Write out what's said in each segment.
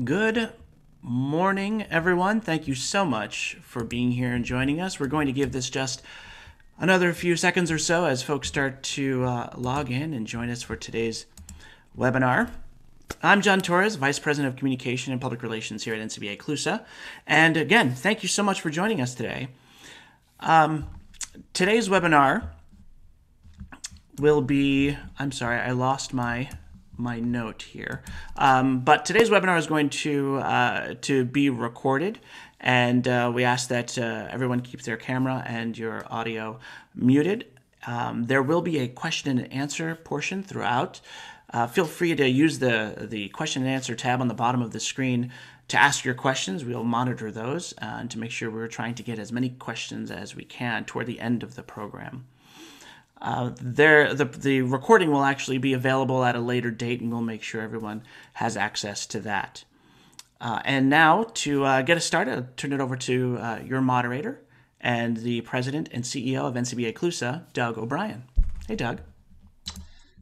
Good morning, everyone. Thank you so much for being here and joining us. We're going to give this just another few seconds or so as folks start to log in and join us for today's webinar. I'm John Torres, Vice President of Communication and Public Relations here at NCBA CLUSA. And again, thank you so much for joining us today. Today's webinar will be, I'm sorry, I lost my note here. But today's webinar is going to be recorded, and we ask that everyone keeps their camera and your audio muted. There will be a question and answer portion throughout. Feel free to use the question and answer tab on the bottom of the screen to ask your questions. We'll monitor those and to make sure we're trying to get as many questions as we can toward the end of the program. The recording will actually be available at a later date, and we'll make sure everyone has access to that. And now, to get us started, I'll turn it over to your moderator and the President and CEO of NCBA CLUSA, Doug O'Brien. Hey, Doug.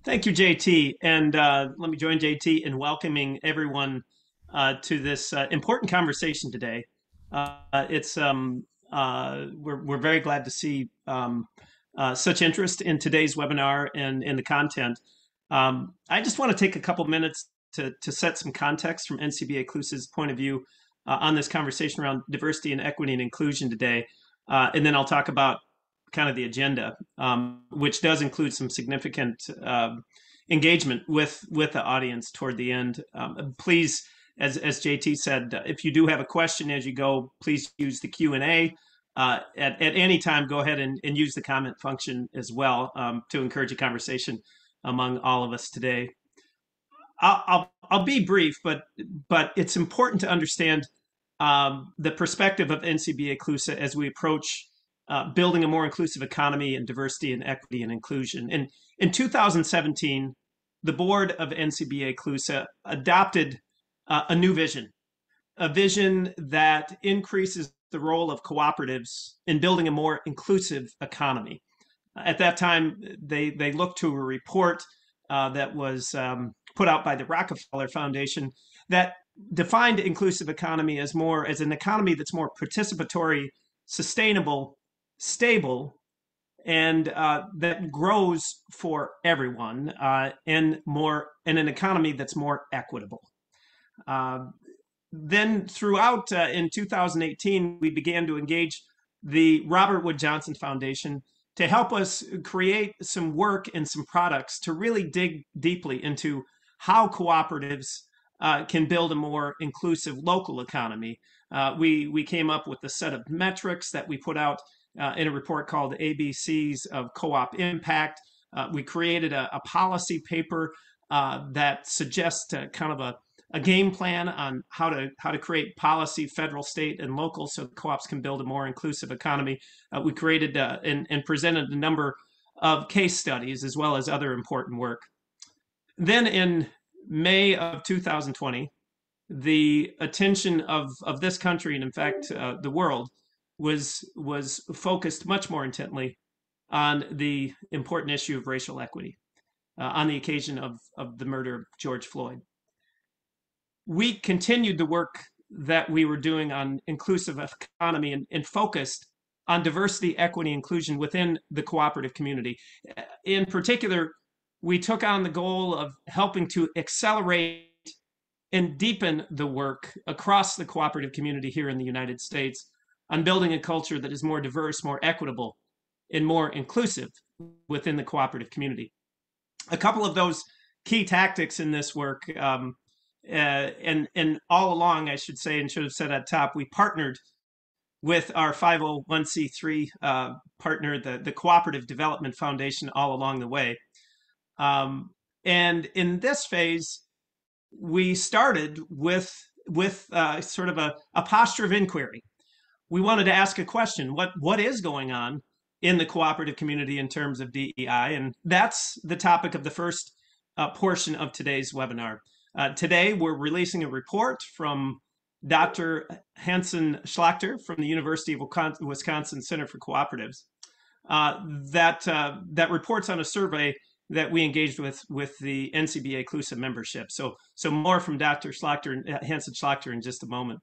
Thank you, JT. And let me join JT in welcoming everyone to this important conversation today. We're very glad to see such interest in today's webinar and in the content. I just want to take a couple minutes to set some context from NCBA CLUSA's point of view on this conversation around diversity and equity and inclusion today. And then I'll talk about kind of the agenda, which does include some significant engagement with the audience toward the end. Please, as JT said, if you do have a question as you go, please use the Q&A. At any time, go ahead and use the comment function as well to encourage a conversation among all of us today. I'll be brief, but it's important to understand the perspective of NCBA CLUSA as we approach building a more inclusive economy and diversity and equity and inclusion. In 2017, the board of NCBA CLUSA adopted a new vision, a vision that increases the role of cooperatives in building a more inclusive economy. At that time, they looked to a report that was put out by the Rockefeller Foundation that defined inclusive economy as an economy that's more participatory, sustainable, stable, and that grows for everyone, and an economy that's more equitable. Then throughout in 2018, we began to engage the Robert Wood Johnson Foundation to help us create some work and some products to really dig deeply into how cooperatives can build a more inclusive local economy. We came up with a set of metrics that we put out in a report called ABCs of Co-op Impact. We created a policy paper that suggests kind of a game plan on how to create policy, federal, state, and local, so co-ops can build a more inclusive economy. We created and presented a number of case studies as well as other important work. Then in May of 2020, the attention of this country, and in fact the world, was focused much more intently on the important issue of racial equity on the occasion of the murder of George Floyd. We continued the work that we were doing on inclusive economy and focused on diversity, equity, inclusion within the cooperative community. In particular, we took on the goal of helping to accelerate and deepen the work across the cooperative community here in the United States on building a culture that is more diverse, more equitable, and more inclusive within the cooperative community. A couple of those key tactics in this work, and all along, I should say, and should have said at top, we partnered with our 501c3 partner, the Cooperative Development Foundation, all along the way. And in this phase, we started with sort of a posture of inquiry. We wanted to ask a question: what is going on in the cooperative community in terms of DEI? And that's the topic of the first portion of today's webinar. Today, we're releasing a report from Dr. Hanson Schlachter from the University of Wisconsin Center for Cooperatives that reports on a survey that we engaged with the NCBA CLUSA membership. So more from Dr. Schlachter, Hanson Schlachter, in just a moment.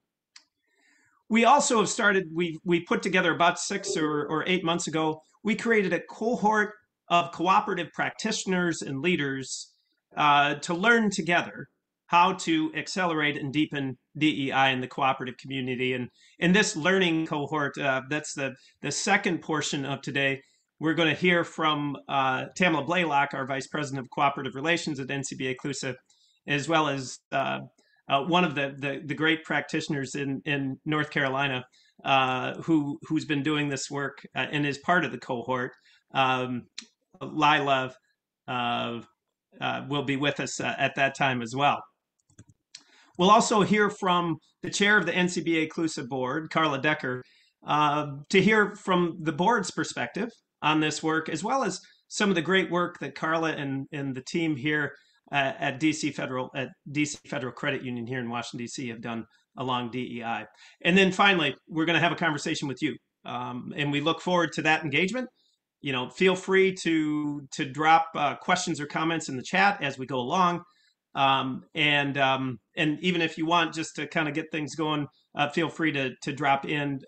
We also have started, we put together about 6 or 8 months ago, we created a cohort of cooperative practitioners and leaders to learn together how to accelerate and deepen DEI in the cooperative community. And in this learning cohort, that's the second portion of today, we're going to hear from Tamela Blalock, our Vice President of Cooperative Relations at NCBA CLUSA, as well as one of the great practitioners in North Carolina who's been doing this work and is part of the cohort. Leila will be with us at that time as well. We'll also hear from the chair of the NCBA CLUSA board, Carla Decker, to hear from the board's perspective on this work, as well as some of the great work that Carla and the team here at DC Federal Credit Union here in Washington, D.C. have done along DEI. And then finally, we're going to have a conversation with you. And we look forward to that engagement. You know, feel free to drop questions or comments in the chat as we go along. And even if you want just to kind of get things going, feel free to drop in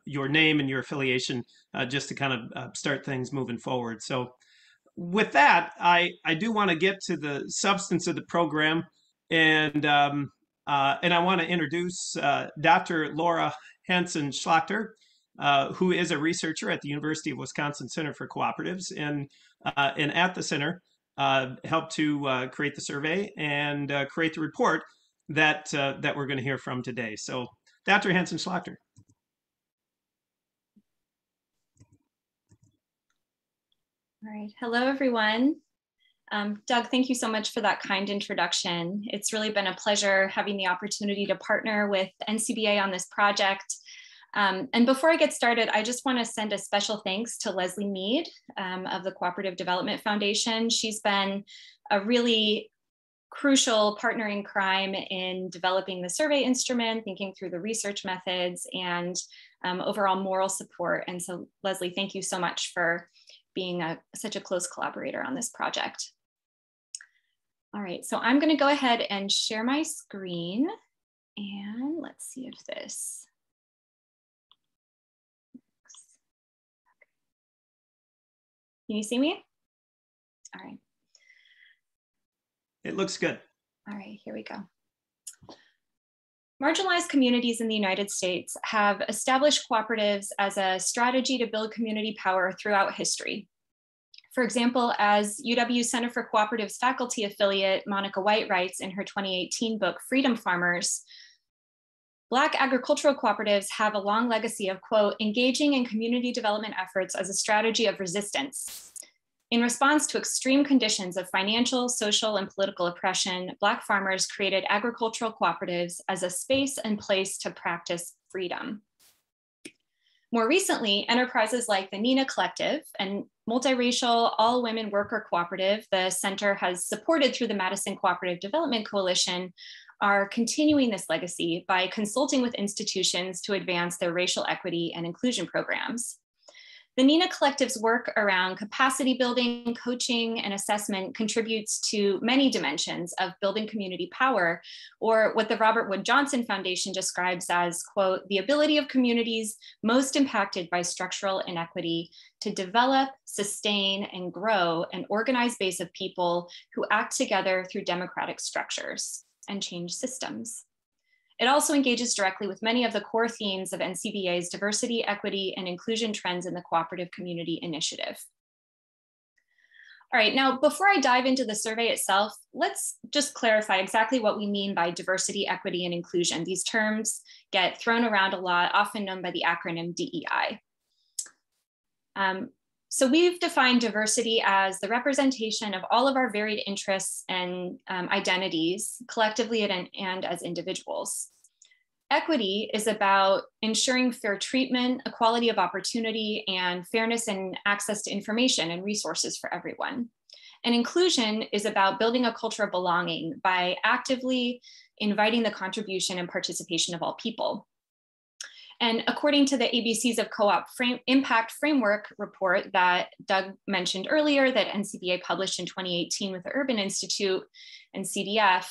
your name and your affiliation just to kind of start things moving forward. So with that, I do want to get to the substance of the program, and I want to introduce Dr. Laura Hansen-Schlachter, who is a researcher at the University of Wisconsin Center for Cooperatives, and at the center helped to create the survey and create the report that we're going to hear from today. So, Dr. Hansen-Schlachter. All right. Hello, everyone. Doug, thank you so much for that kind introduction. It's really been a pleasure having the opportunity to partner with NCBA on this project. And before I get started, I just want to send a special thanks to Leslie Mead of the Cooperative Development Foundation. She's been a really crucial partner in crime in developing the survey instrument, thinking through the research methods, and overall moral support. And so, Leslie, thank you so much for being such a close collaborator on this project. All right, so I'm going to go ahead and share my screen, and let's see if this works. Can you see me? All right. It looks good. All right, here we go. Marginalized communities in the United States have established cooperatives as a strategy to build community power throughout history. For example, as UW Center for Cooperatives faculty affiliate Monica White writes in her 2018 book, Freedom Farmers, Black agricultural cooperatives have a long legacy of, quote, engaging in community development efforts as a strategy of resistance. In response to extreme conditions of financial, social, and political oppression, Black farmers created agricultural cooperatives as a space and place to practice freedom. More recently, enterprises like the NINA Collective and multiracial all-women worker cooperative the center has supported through the Madison Cooperative Development Coalition are continuing this legacy by consulting with institutions to advance their racial equity and inclusion programs. The NINA Collective's work around capacity building, coaching, and assessment contributes to many dimensions of building community power, or what the Robert Wood Johnson Foundation describes as, quote, the ability of communities most impacted by structural inequity to develop, sustain, and grow an organized base of people who act together through democratic structures and change systems. It also engages directly with many of the core themes of NCBA's diversity, equity, and inclusion trends in the cooperative community initiative. All right, now before I dive into the survey itself, let's just clarify exactly what we mean by diversity, equity, and inclusion. These terms get thrown around a lot, often known by the acronym DEI. So we've defined diversity as the representation of all of our varied interests and identities collectively and as individuals. Equity is about ensuring fair treatment, equality of opportunity, and fairness and access to information and resources for everyone. And inclusion is about building a culture of belonging by actively inviting the contribution and participation of all people. And according to the ABCs of Co-op Impact Framework report that Doug mentioned earlier that NCBA published in 2018 with the Urban Institute and CDF,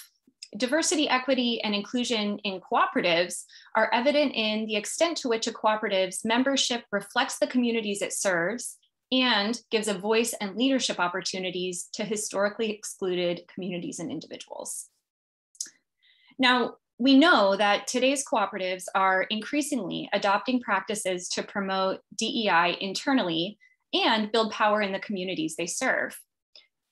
diversity, equity, and inclusion in cooperatives are evident in the extent to which a cooperative's membership reflects the communities it serves and gives a voice and leadership opportunities to historically excluded communities and individuals. Now, we know that today's cooperatives are increasingly adopting practices to promote DEI internally and build power in the communities they serve.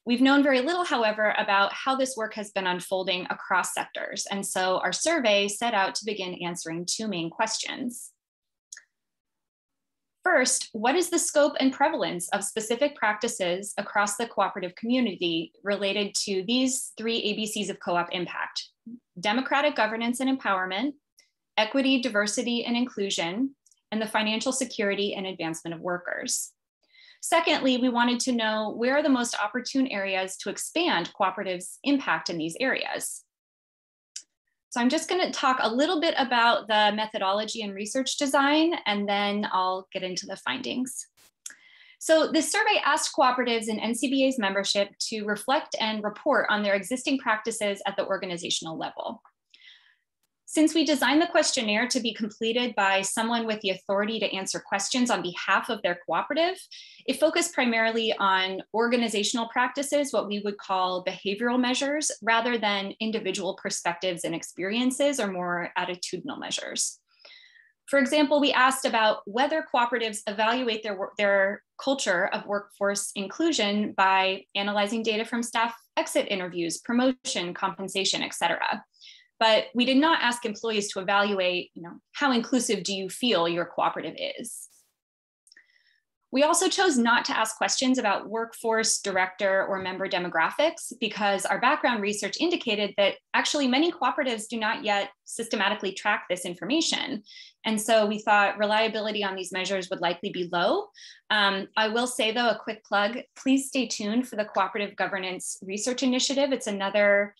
We've known very little, however, about how this work has been unfolding across sectors. And so our survey set out to begin answering two main questions. First, what is the scope and prevalence of specific practices across the cooperative community related to these three ABCs of co-op impact? Democratic governance and empowerment, equity, diversity, and inclusion, and the financial security and advancement of workers. Secondly, we wanted to know where are the most opportune areas to expand cooperatives' impact in these areas. So I'm just going to talk a little bit about the methodology and research design, and then I'll get into the findings. So this survey asked cooperatives in NCBA's membership to reflect and report on their existing practices at the organizational level. Since we designed the questionnaire to be completed by someone with the authority to answer questions on behalf of their cooperative, it focused primarily on organizational practices, what we would call behavioral measures, rather than individual perspectives and experiences or more attitudinal measures. For example, we asked about whether cooperatives evaluate their culture of workforce inclusion by analyzing data from staff exit interviews, promotion, compensation, et cetera. But we did not ask employees to evaluate, how inclusive do you feel your cooperative is? We also chose not to ask questions about workforce, director, or member demographics because our background research indicated that actually many cooperatives do not yet systematically track this information. And so we thought reliability on these measures would likely be low. I will say though, a quick plug, please stay tuned for the Cooperative Governance Research Initiative. It's another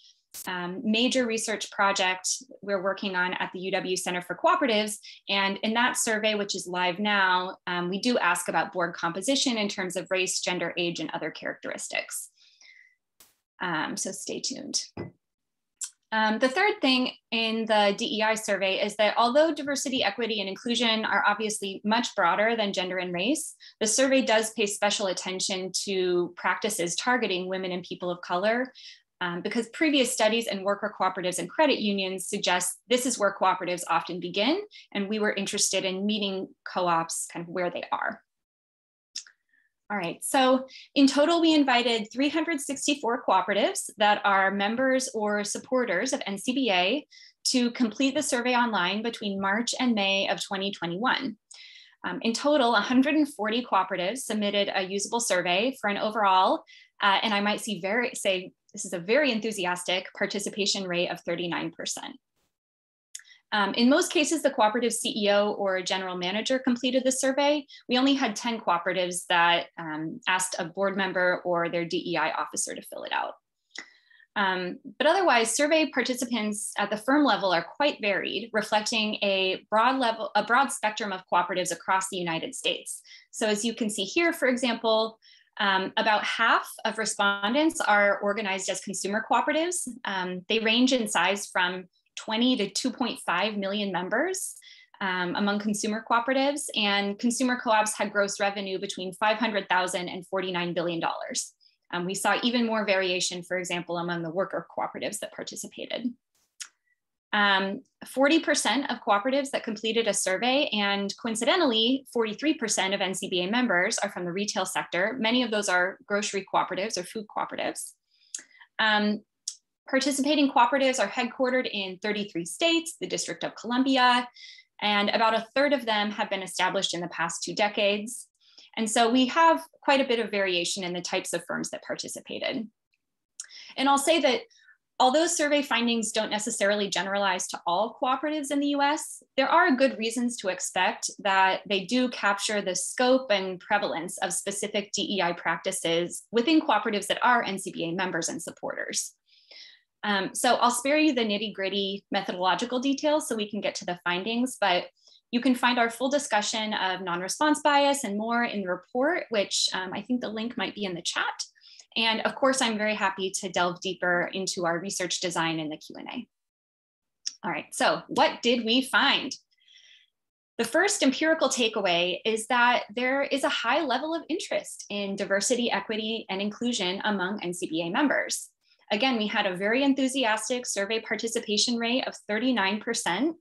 major research project we're working on at the UW Center for Cooperatives. And in that survey, which is live now, we do ask about board composition in terms of race, gender, age, and other characteristics. So stay tuned. The third thing in the DEI survey is that although diversity, equity, and inclusion are obviously much broader than gender and race, the survey does pay special attention to practices targeting women and people of color, because previous studies in worker cooperatives and credit unions suggest this is where cooperatives often begin, and we were interested in meeting co-ops kind of where they are. All right, so in total, we invited 364 cooperatives that are members or supporters of NCBA to complete the survey online between March and May of 2021. In total, 140 cooperatives submitted a usable survey for an overall, and I might say this is a very enthusiastic participation rate of 39%. In most cases, the cooperative CEO or general manager completed the survey. We only had 10 cooperatives that asked a board member or their DEI officer to fill it out. But otherwise, survey participants at the firm level are quite varied, reflecting a broad spectrum of cooperatives across the United States. So as you can see here, for example, about half of respondents are organized as consumer cooperatives. They range in size from 20 to 2.5 million members among consumer cooperatives, and consumer co-ops had gross revenue between $500,000 and $49 billion. We saw even more variation, for example, among the worker cooperatives that participated. 40% of cooperatives that completed a survey, and coincidentally, 43% of NCBA members are from the retail sector. Many of those are grocery cooperatives or food cooperatives. Participating cooperatives are headquartered in 33 states, the District of Columbia, and about a third of them have been established in the past 2 decades. And so we have quite a bit of variation in the types of firms that participated. And I'll say that although survey findings don't necessarily generalize to all cooperatives in the US, there are good reasons to expect that they do capture the scope and prevalence of specific DEI practices within cooperatives that are NCBA members and supporters. So I'll spare you the nitty-gritty methodological details so we can get to the findings, but you can find our full discussion of non-response bias and more in the report, which I think the link might be in the chat. And of course, I'm very happy to delve deeper into our research design in the Q&A. All right, so what did we find? The first empirical takeaway is that there is a high level of interest in diversity, equity, and inclusion among NCBA members. Again, we had a very enthusiastic survey participation rate of 39%.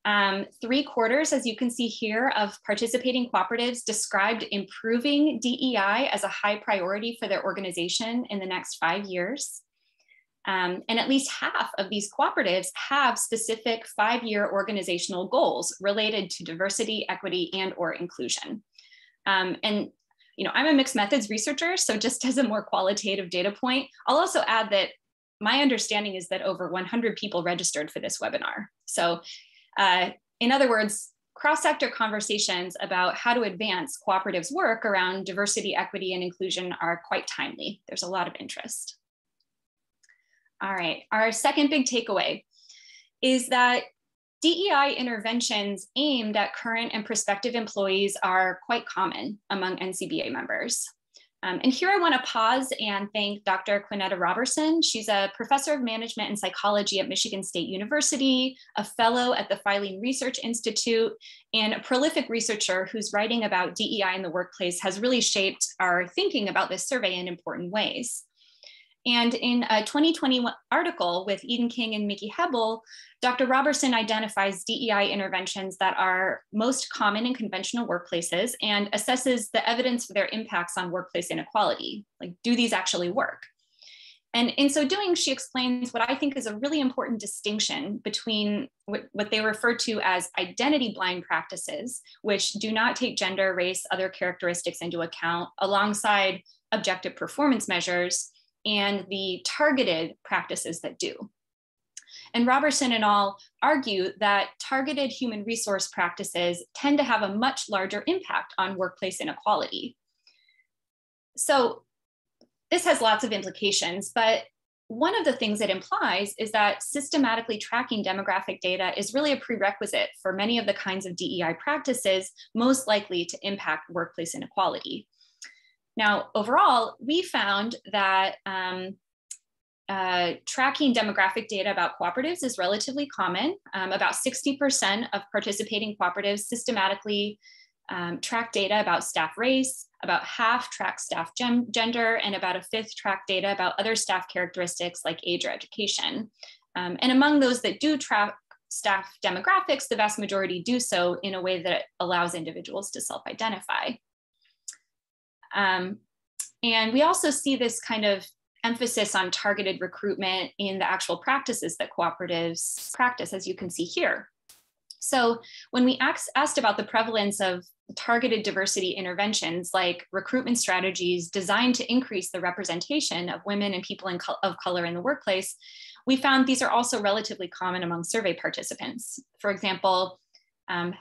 3/4, as you can see here, of participating cooperatives described improving DEI as a high priority for their organization in the next 5 years. And at least half of these cooperatives have specific 5-year organizational goals related to diversity, equity, and/or inclusion. And I'm a mixed methods researcher, so just as a more qualitative data point, I'll also add that my understanding is that over 100 people registered for this webinar. So in other words, cross-sector conversations about how to advance cooperatives' work around diversity, equity, and inclusion are quite timely. There's a lot of interest. All right, our second big takeaway is that DEI interventions aimed at current and prospective employees are quite common among NCBA members. And here I want to pause and thank Dr. Quinetta Robertson. She's a professor of management and psychology at Michigan State University, a fellow at the Filene Research Institute, and a prolific researcher whose writing about DEI in the workplace has really shaped our thinking about this survey in important ways. And in a 2021 article with Eden King and Mickey Hebel, Dr. Robertson identifies DEI interventions that are most common in conventional workplaces and assesses the evidence for their impacts on workplace inequality. Like, do these actually work? And in so doing, she explains what I think is a really important distinction between what they refer to as identity blind practices, which do not take gender, race, other characteristics into account, alongside objective performance measures, and the targeted practices that do. And Robertson and all argue that targeted human resource practices tend to have a much larger impact on workplace inequality. So this has lots of implications, but one of the things it implies is that systematically tracking demographic data is really a prerequisite for many of the kinds of DEI practices most likely to impact workplace inequality. Now, overall, we found that tracking demographic data about cooperatives is relatively common. About 60% of participating cooperatives systematically track data about staff race, about half track staff gender, and about a fifth track data about other staff characteristics like age or education. And among those that do track staff demographics, the vast majority do so in a way that allows individuals to self-identify. And we also see this kind of emphasis on targeted recruitment in the actual practices that cooperatives practice, as you can see here. So when we asked about the prevalence of targeted diversity interventions, like recruitment strategies designed to increase the representation of women and people of color in the workplace, we found these are also relatively common among survey participants. For example,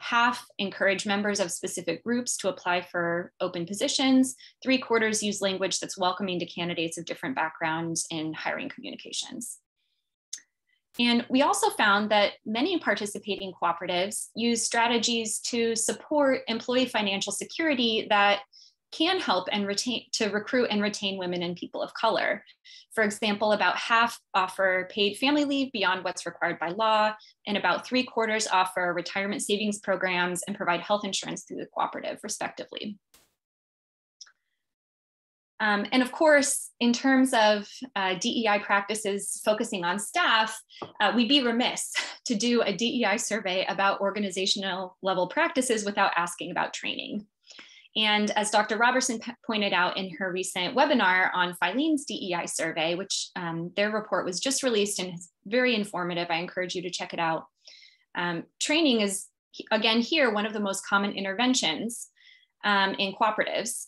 half encourage members of specific groups to apply for open positions. 3/4 use language that's welcoming to candidates of different backgrounds in hiring communications. And we also found that many participating cooperatives use strategies to support employee financial security that can help and recruit and retain women and people of color. For example, about half offer paid family leave beyond what's required by law, and about 3/4 offer retirement savings programs and provide health insurance through the cooperative, respectively. And of course, in terms of DEI practices focusing on staff, we'd be remiss to do a DEI survey about organizational level practices without asking about training. And as Dr. Robertson pointed out in her recent webinar on Filene's DEI survey, which their report was just released and is very informative, I encourage you to check it out. Training is, again here, one of the most common interventions in cooperatives.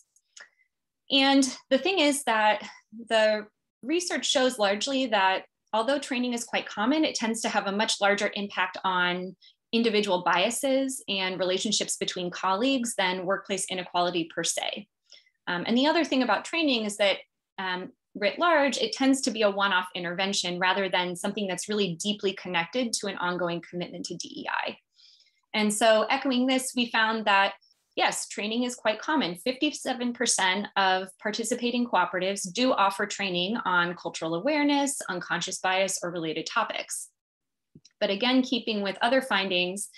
And the thing is that the research shows largely that although training is quite common, it tends to have a much larger impact on individual biases and relationships between colleagues than workplace inequality per se. And the other thing about training is that writ large, it tends to be a one-off intervention rather than something that's really deeply connected to an ongoing commitment to DEI. And so echoing this, we found that yes, training is quite common. 57% of participating cooperatives do offer training on cultural awareness, unconscious bias, or related topics. But again, keeping with other findings,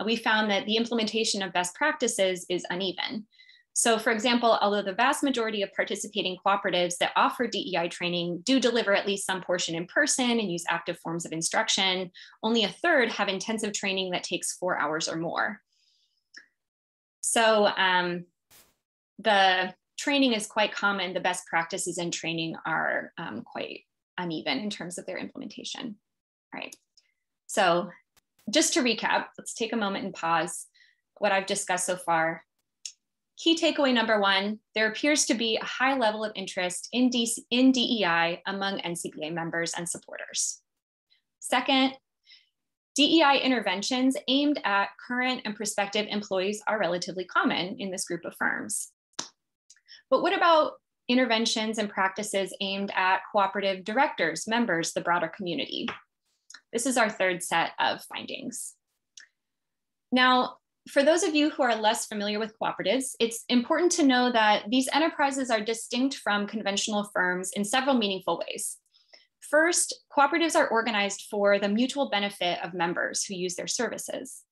we found that the implementation of best practices is uneven. So for example, although the vast majority of participating cooperatives that offer DEI training do deliver at least some portion in person and use active forms of instruction, only a third have intensive training that takes 4 hours or more. So the training is quite common. The best practices in training are quite uneven in terms of their implementation. All right. So just to recap, let's take a moment and pause what I've discussed so far. Key takeaway number one, there appears to be a high level of interest in DEI among NCBA members and supporters. Second, DEI interventions aimed at current and prospective employees are relatively common in this group of firms. But what about interventions and practices aimed at cooperative directors, members, the broader community? This is our third set of findings. Now, for those of you who are less familiar with cooperatives, it's important to know that these enterprises are distinct from conventional firms in several meaningful ways. First, cooperatives are organized for the mutual benefit of members who use their services.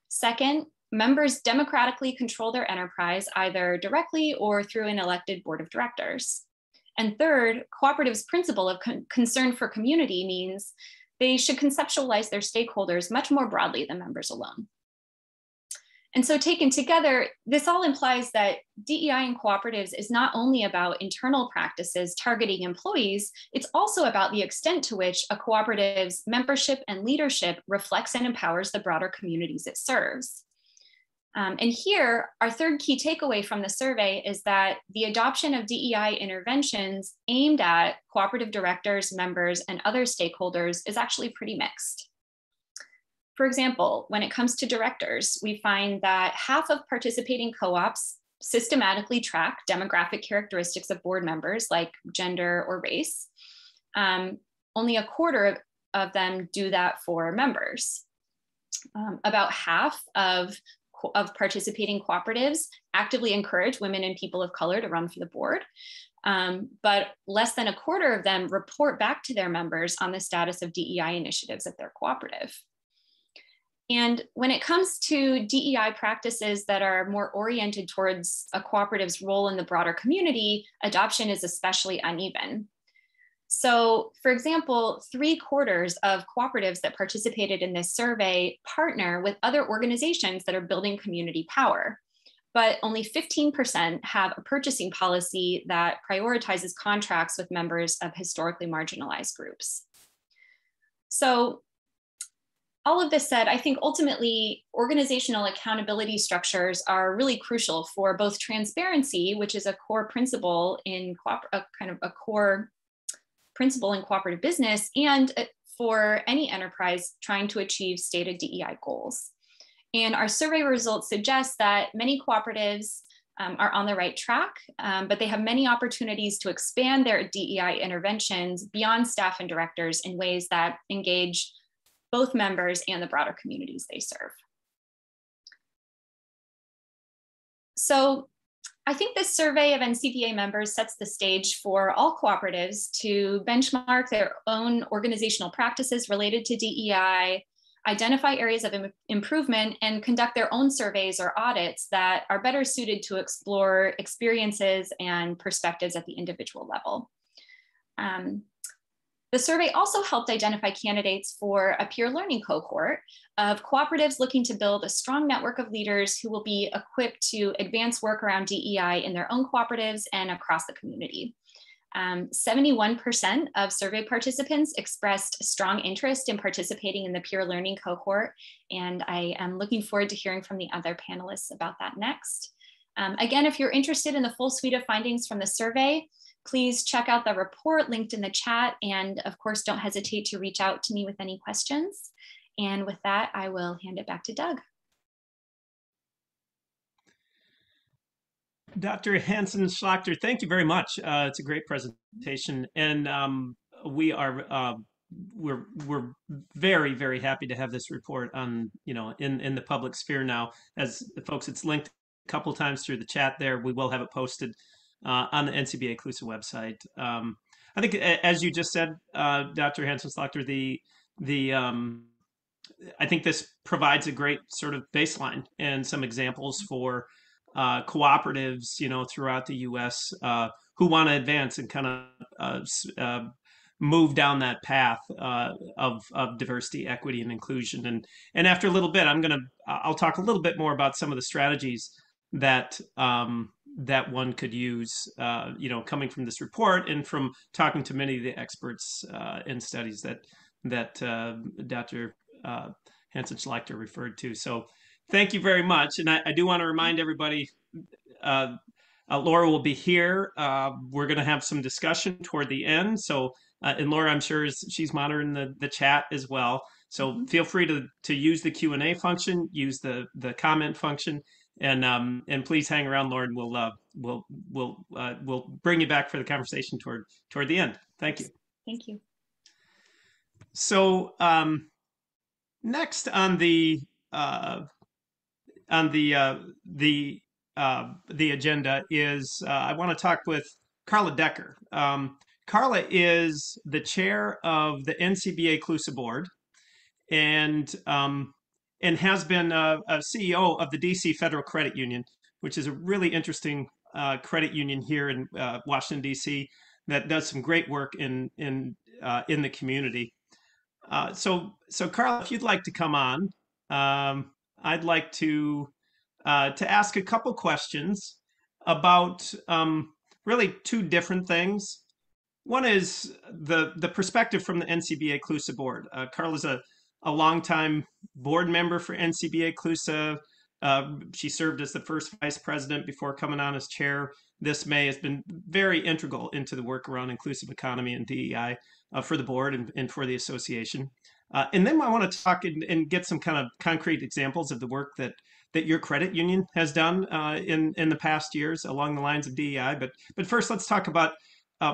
Second, members democratically control their enterprise either directly or through an elected board of directors. And third, cooperatives' principle of concern for community means they should conceptualize their stakeholders much more broadly than members alone. And so taken together, this all implies that DEI in cooperatives is not only about internal practices targeting employees, it's also about the extent to which a cooperative's membership and leadership reflects and empowers the broader communities it serves. And here, our third key takeaway from the survey is that the adoption of DEI interventions aimed at cooperative directors, members, and other stakeholders is actually pretty mixed. For example, when it comes to directors, we find that half of participating co-ops systematically track demographic characteristics of board members like gender or race. Only a quarter of them do that for members. About half of participating cooperatives actively encourage women and people of color to run for the board. But less than a quarter of them report back to their members on the status of DEI initiatives at their cooperative. And when it comes to DEI practices that are more oriented towards a cooperative's role in the broader community, adoption is especially uneven. So, for example, 3/4 of cooperatives that participated in this survey partner with other organizations that are building community power, but only 15% have a purchasing policy that prioritizes contracts with members of historically marginalized groups. So, all of this said, I think ultimately organizational accountability structures are really crucial for both transparency, which is a core principle in core principle in cooperative business, and for any enterprise trying to achieve stated DEI goals. And our survey results suggest that many cooperatives are on the right track, but they have many opportunities to expand their DEI interventions beyond staff and directors in ways that engage both members and the broader communities they serve. So I think this survey of NCBA members sets the stage for all cooperatives to benchmark their own organizational practices related to DEI, identify areas of improvement, and conduct their own surveys or audits that are better suited to explore experiences and perspectives at the individual level. The survey also helped identify candidates for a peer learning cohort of cooperatives looking to build a strong network of leaders who will be equipped to advance work around DEI in their own cooperatives and across the community. 71% of survey participants expressed strong interest in participating in the peer learning cohort, and I am looking forward to hearing from the other panelists about that next. Again, if you're interested in the full suite of findings from the survey, please check out the report linked in the chat. And of course, don't hesitate to reach out to me with any questions. And with that, I will hand it back to Doug. Dr. Hanson Schlachter, thank you very much. It's a great presentation, and we are we're very, very happy to have this report on, in the public sphere now. As folks, it's linked a couple times through the chat there. We will have it posted on the NCBA CLUSA website. I think, as you just said, Dr. Hanson Schlachter, the I think this provides a great sort of baseline and some examples for cooperatives, throughout the U.S. Who want to advance and kind of move down that path of diversity, equity, and inclusion. And after a little bit, I'll talk a little bit more about some of the strategies that that one could use, coming from this report and from talking to many of the experts in studies that Dr. Hanson Schlachter referred to. So thank you very much. And I do want to remind everybody, Laura will be here. We're going to have some discussion toward the end. So, and Laura, I'm sure she's monitoring the chat as well. So feel free to use the Q&A function, use the comment function, and please hang around, Laura, and we'll bring you back for the conversation toward the end. Thank you. Thank you. So next on the agenda is I want to talk with Carla Decker. Carla is the chair of the NCBA CLUSA board, and has been a CEO of the DC Federal Credit Union, which is a really interesting credit union here in Washington D.C. that does some great work in the community. So Carla, if you'd like to come on, I'd like to ask a couple questions about really two different things. One is the perspective from the NCBA CLUSA board. Carla's a longtime board member for NCBA CLUSA. She served as the first vice president before coming on as chair this May, has been very integral into the work around inclusive economy and DEI for the board and for the association. And then I want to talk and get some kind of concrete examples of the work that your credit union has done in the past years along the lines of DEI. But first, let's talk about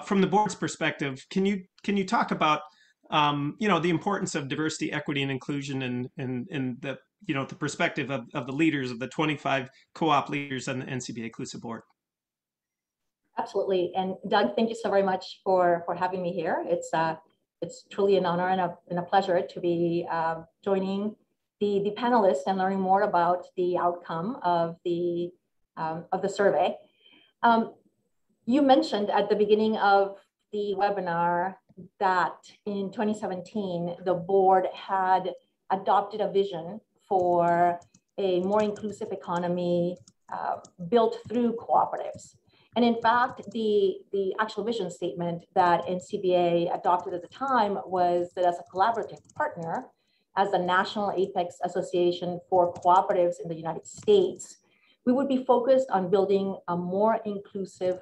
from the board's perspective. Can you talk about the importance of diversity, equity, and inclusion, and the the perspective of the leaders of the 25 co-op leaders on the NCBA CLUSA board? Absolutely. And Doug, thank you so very much for having me here. It's truly an honor and a pleasure to be joining the panelists and learning more about the outcome of the survey. You mentioned at the beginning of the webinar that in 2017, the board had adopted a vision for a more inclusive economy built through cooperatives. And in fact, the actual vision statement that NCBA adopted at the time was that as a collaborative partner, as the National Apex Association for Cooperatives in the United States, we would be focused on building a more inclusive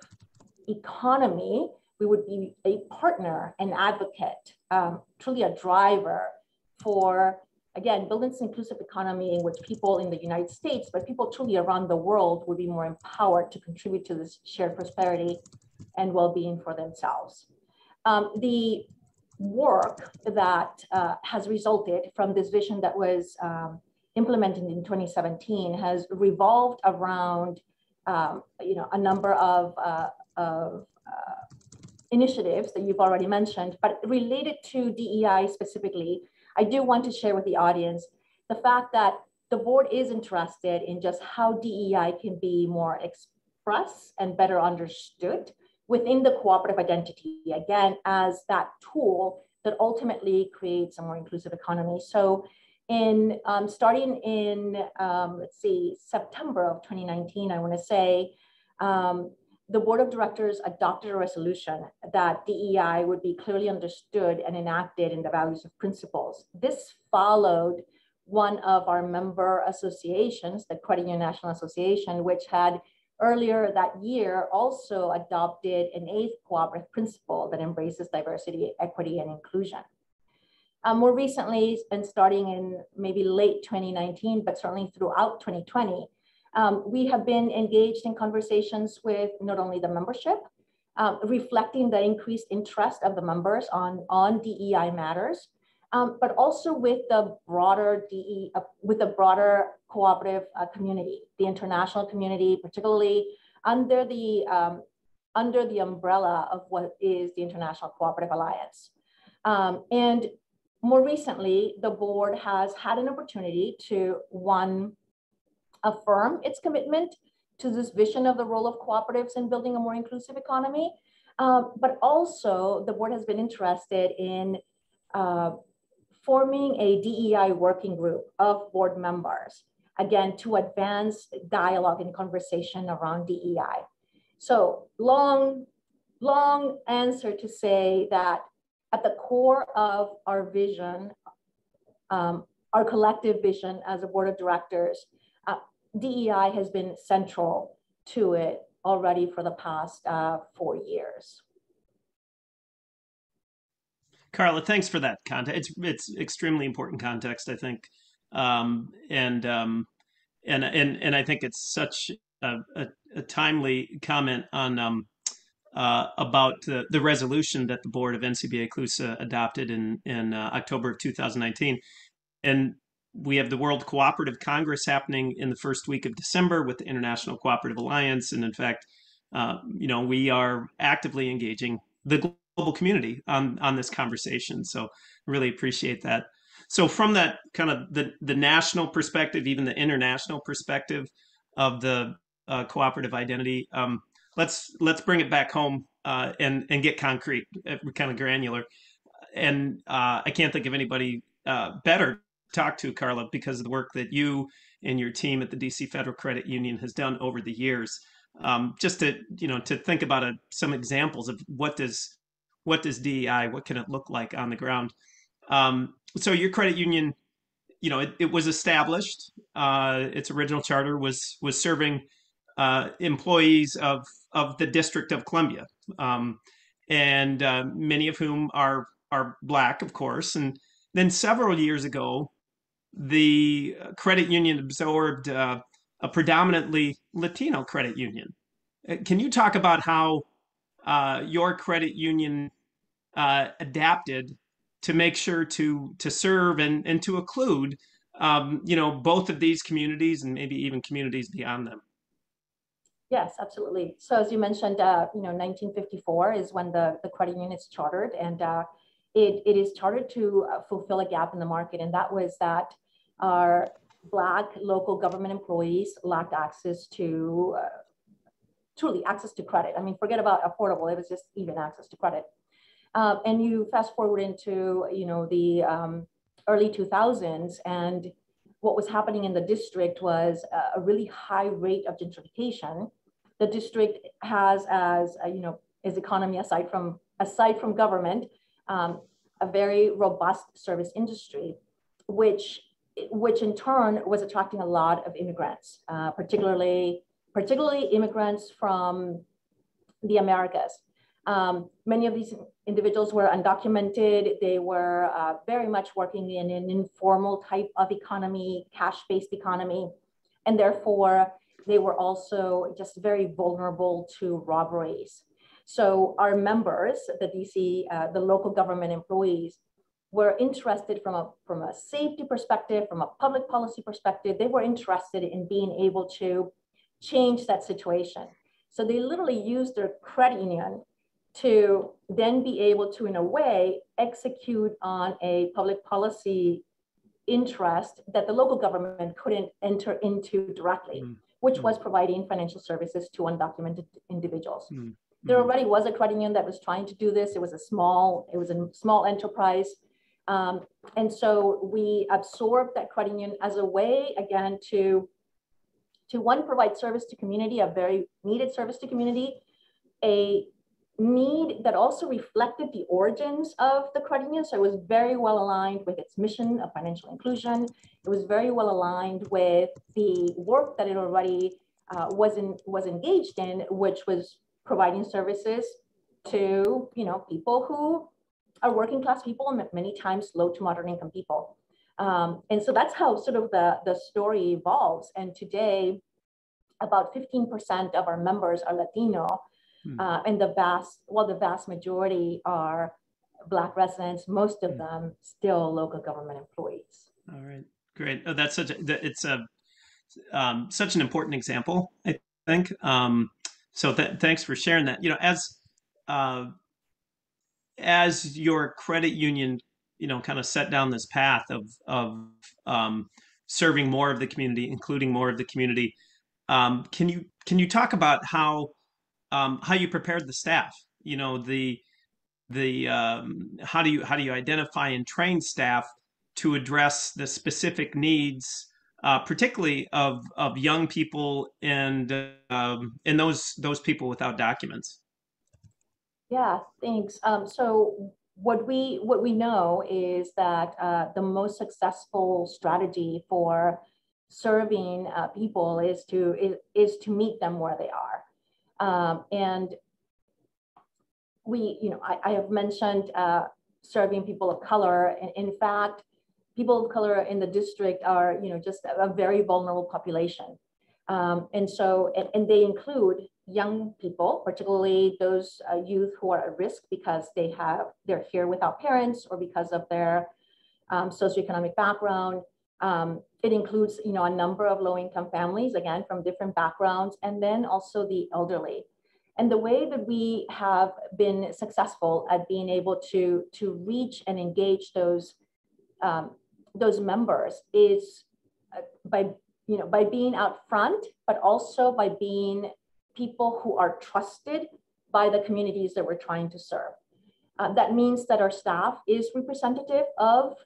economy. We would be a partner, an advocate, truly a driver for, again, building this inclusive economy in which people in the United States, but people truly around the world would be more empowered to contribute to this shared prosperity and well-being for themselves. The work that has resulted from this vision that was implemented in 2017 has revolved around a number of initiatives that you've already mentioned, but related to DEI specifically, I do want to share with the audience the fact that the board is interested in just how DEI can be more expressed and better understood within the cooperative identity, again, as that tool that ultimately creates a more inclusive economy. So in starting in, let's see, September of 2019, I want to say, the board of directors adopted a resolution that DEI would be clearly understood and enacted in the values of principles. This followed one of our member associations, the Credit Union National Association, which had earlier that year also adopted an 8th cooperative principle that embraces diversity, equity, and inclusion. More recently, and starting in maybe late 2019, but certainly throughout 2020, We have been engaged in conversations with not only the membership, reflecting the increased interest of the members on DEI matters, but also with the broader cooperative community, the international community, particularly under the umbrella of what is the International Cooperative Alliance. And more recently, the board has had an opportunity to, one, affirm its commitment to this vision of the role of cooperatives in building a more inclusive economy, but also the board has been interested in forming a DEI working group of board members, again, to advance dialogue and conversation around DEI. So long answer to say that at the core of our vision, our collective vision as a board of directors, DEI has been central to it already for the past 4 years. Carla, thanks for that context. It's extremely important context, I think, and I think it's such a timely comment on about the resolution that the board of NCBA CLUSA adopted in October of 2019, and we have the World Cooperative Congress happening in the first week of December with the International Cooperative Alliance, and in fact, we are actively engaging the global community on this conversation. So really appreciate that. So from that kind of the national perspective, even the international perspective of the cooperative identity, let's bring it back home and get concrete, kind of granular. And I can't think of anybody better to talk to, Carla, because of the work that you and your team at the DC Federal Credit Union has done over the years. Just to think about some examples of what does DEI, what can it look like on the ground? So your credit union, it was established. Its original charter was serving employees of the District of Columbia, and many of whom are Black, of course. And then several years ago, the credit union absorbed a predominantly Latino credit union. Can you talk about how your credit union adapted to make sure to serve and to include both of these communities and maybe even communities beyond them? Yes, absolutely. So as you mentioned, 1954 is when the credit union is chartered, and it is chartered to fulfill a gap in the market, and that was that our Black local government employees lacked access to truly access to credit. I mean, forget about affordable; it was just even access to credit. And you fast forward into the early 2000s, and what was happening in the district was a really high rate of gentrification. The district has, as its economy aside from government, a very robust service industry, which in turn was attracting a lot of immigrants, particularly immigrants from the Americas. Many of these individuals were undocumented. They were very much working in an informal type of economy, cash-based economy, and therefore they were also just very vulnerable to robberies. So our members, the local government employees, were interested from a safety perspective, from a public policy perspective. They were interested in being able to change that situation. So they literally used their credit union to then be able to, in a way, execute on a public policy interest that the local government couldn't enter into directly, which was providing financial services to undocumented individuals. There already was a credit union that was trying to do this. It was a small enterprise. And so we absorbed that credit union as a way, again, to one, provide service to community, a very needed service to community, a need that also reflected the origins of the credit union. So it was very well aligned with its mission of financial inclusion. It was very well aligned with the work that it already was engaged in, which was providing services to people who are working class people and many times low to moderate income people. And so that's how sort of the story evolves. And today, about 15% of our members are Latino, and the vast majority are Black residents, most of them still local government employees. All right, great. Oh, that's such an important example, I think. So thanks for sharing that. As your credit union, kind of set down this path of serving more of the community, including more of the community. Can you talk about how you prepared the staff? How do you identify and train staff to address the specific needs, particularly of young people and those people without documents? Yeah, thanks. So what we know is that the most successful strategy for serving people is to meet them where they are, and I have mentioned serving people of color. And in fact, people of color in the district are, just a very vulnerable population. And they include young people, particularly those youth who are at risk because they're here without parents or because of their socioeconomic background. It includes, a number of low-income families, again, from different backgrounds, and then also the elderly. And the way that we have been successful at being able to reach and engage those members is by being out front, but also by being people who are trusted by the communities that we're trying to serve. That means that our staff is representative of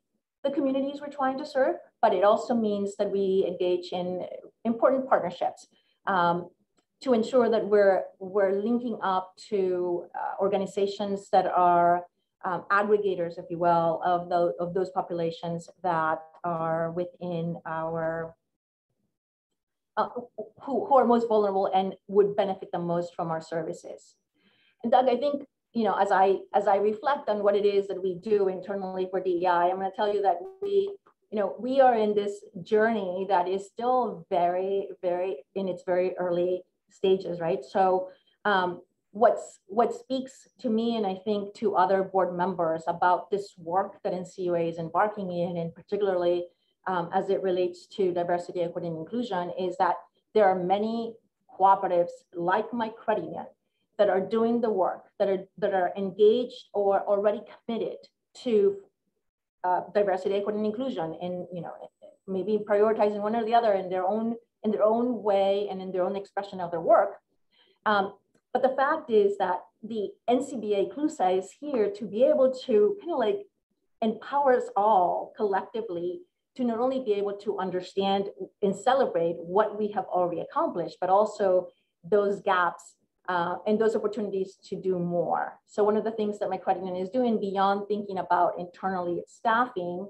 the communities we're trying to serve, but it also means that we engage in important partnerships to ensure that we're linking up to organizations that are aggregators, if you will, of those populations that are within our who are most vulnerable and would benefit the most from our services. And Doug, I think, as I reflect on what it is that we do internally for DEI, I'm going to tell you that we are in this journey that is still very, very in its very early stages, right? So what speaks to me, and I think to other board members about this work that NCUA is embarking in, and particularly as it relates to diversity, equity, and inclusion, is that there are many cooperatives like my credit union that are doing the work, that are engaged or already committed to diversity, equity, and inclusion, and maybe prioritizing one or the other in their own way and in their own expression of their work. But the fact is that the NCBA CLUSA is here to be able to kind of like empower us all collectively to not only be able to understand and celebrate what we have already accomplished, but also those gaps and those opportunities to do more. So one of the things that my credit union is doing beyond thinking about internally staffing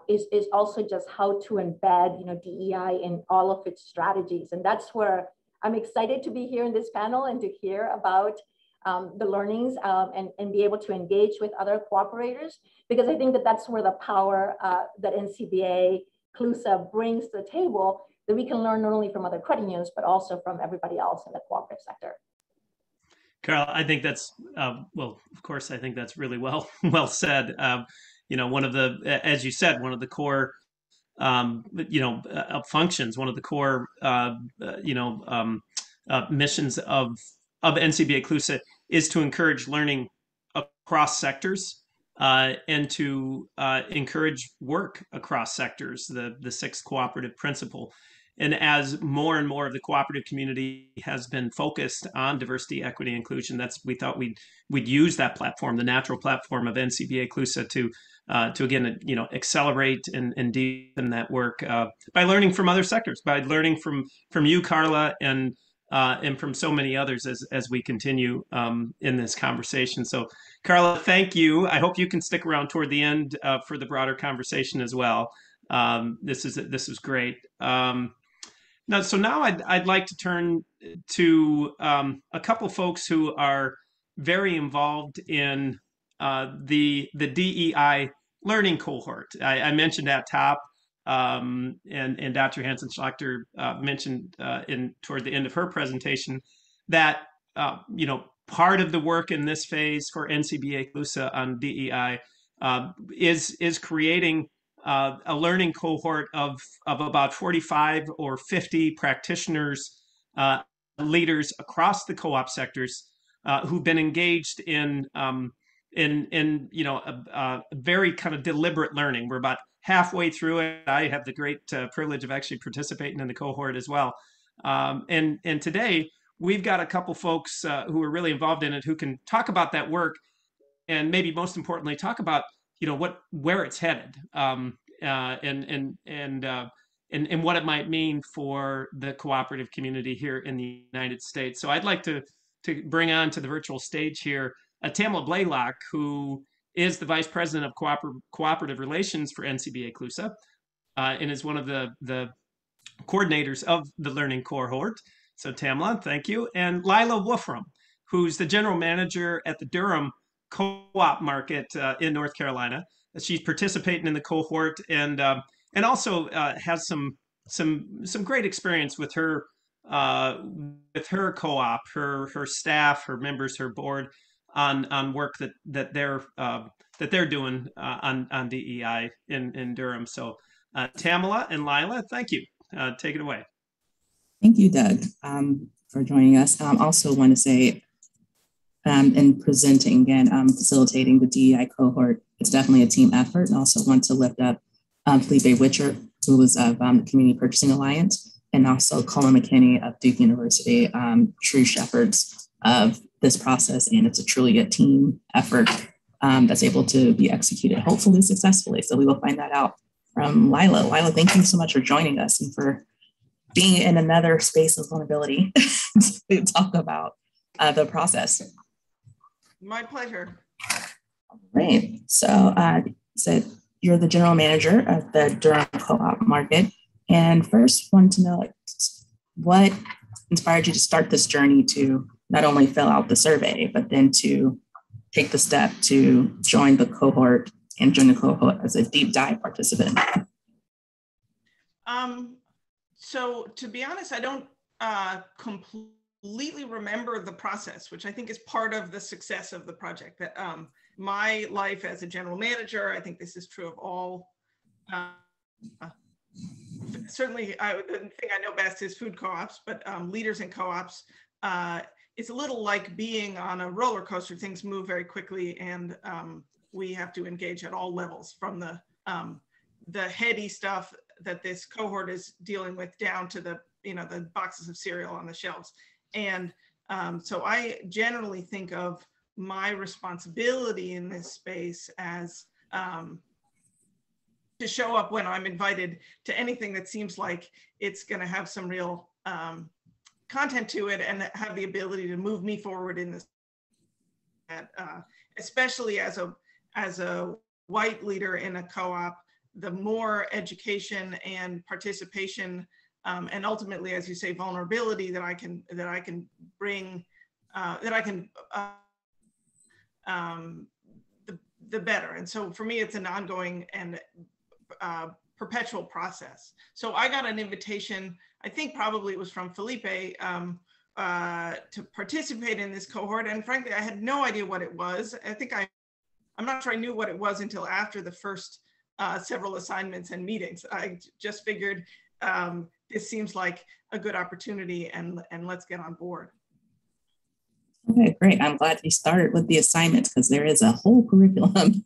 is also just how to embed DEI in all of its strategies. And that's where I'm excited to be here in this panel and to hear about the learnings and be able to engage with other cooperators, because I think that that's where the power that NCBA CLUSA brings to the table, that we can learn not only from other credit unions, but also from everybody else in the cooperative sector. Carla, I think that's, well, of course, I think that's really well said. One of the, as you said, one of the core, functions, one of the core, missions of NCBA CLUSA is to encourage learning across sectors and to encourage work across sectors, the sixth cooperative principle. And as more and more of the cooperative community has been focused on diversity, equity, inclusion, we thought we'd use that platform, the natural platform of NCBA CLUSA, to again, accelerate and deepen that work by learning from other sectors, by learning from you, Carla, and from so many others as we continue in this conversation. So, Carla, thank you. I hope you can stick around toward the end for the broader conversation as well. This is great. Now I'd like to turn to a couple folks who are very involved in the DEI learning cohort. I mentioned at top and Dr. Hanson Schlachter mentioned toward the end of her presentation that part of the work in this phase for NCBA CLUSA on DEI is creating a learning cohort of about 45 or 50 practitioners, leaders across the co-op sectors who've been engaged in a very kind of deliberate learning. We're about halfway through it. I have the great privilege of actually participating in the cohort as well. And today we've got a couple folks who are really involved in it who can talk about that work, and maybe most importantly, talk about where it's headed, and what it might mean for the cooperative community here in the United States. So I'd like to bring on to the virtual stage here Tamela Blalock, who is the Vice President of Cooperative Relations for NCBA CLUSA, and is one of the coordinators of the Learning Cohort. So Tamela, thank you. And Leila Wolfrum, who's the General Manager at the Durham co-op market in North Carolina. She's participating in the cohort and also has some great experience with her co-op, her staff, her members, her board on work that they're doing on DEI in Durham. So Tamela and Leila, thank you. Take it away. Thank you, Doug, for joining us. Also want to say, in presenting again, facilitating the DEI cohort, it's definitely a team effort. And also want to lift up Felipe Witcher, who was of the Community Purchasing Alliance, and also Colin McKinney of Duke University, true shepherds of this process. And it's truly a team effort that's able to be executed, hopefully successfully. So we will find that out from Leila. Leila, thank you so much for joining us and for being in another space of vulnerability to talk about the process. My pleasure. Great. So you're the general manager of the Durham co-op market. And first, want to know what inspired you to start this journey to not only fill out the survey, but then to take the step to join the cohort and join the cohort as a deep dive participant? So to be honest, I don't completely remember the process, which I think is part of the success of the project. That my life as a general manager, I think this is true of all. Certainly, the thing I know best is food co-ops, but leaders in co-ops, it's a little like being on a roller coaster. Things move very quickly, and we have to engage at all levels, from the heady stuff that this cohort is dealing with down to the boxes of cereal on the shelves. And so I generally think of my responsibility in this space as to show up when I'm invited to anything that seems like it's going to have some real content to it and have the ability to move me forward in this, especially as a white leader in a co-op. The more education and participation, and ultimately, as you say, vulnerability that I can bring, the better. And so for me, it's an ongoing and perpetual process. So I got an invitation, I think probably it was from Felipe, to participate in this cohort. And frankly, I had no idea what it was. I'm not sure I knew what it was until after the first several assignments and meetings. I just figured this seems like a good opportunity, and let's get on board. Okay, great. I'm glad we started with the assignments, because there is a whole curriculum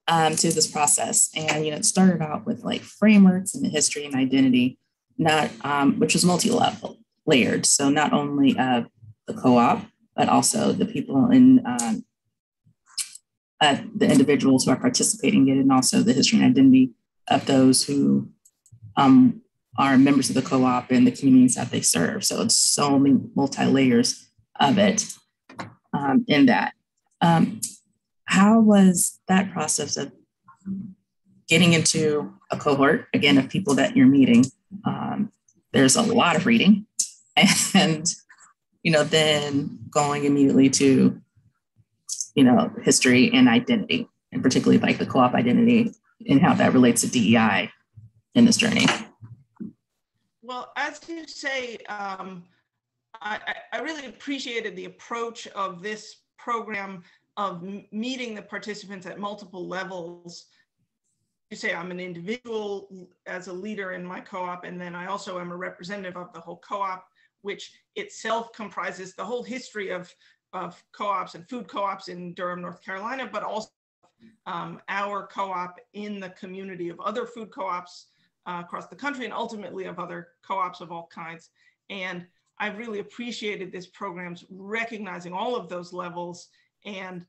to this process. And it started out with like frameworks and the history and identity, which was multi-level, layered. So not only of the co-op, but also the people in the individuals who are participating in it, and also the history and identity of those who are members of the co-op and the communities that they serve. So it's so many multi-layers of it in that. How was that process of getting into a cohort, again, of people that you're meeting? There's a lot of reading, and then going immediately to history and identity, and particularly like the co-op identity and how that relates to DEI in this journey? Well, as you say, I really appreciated the approach of this program of meeting the participants at multiple levels. You say I'm an individual as a leader in my co-op, and then I also am a representative of the whole co-op, which itself comprises the whole history of co-ops and food co-ops in Durham, North Carolina, but also our co-op in the community of other food co-ops across the country, and ultimately of other co-ops of all kinds. And I've really appreciated this program's recognizing all of those levels and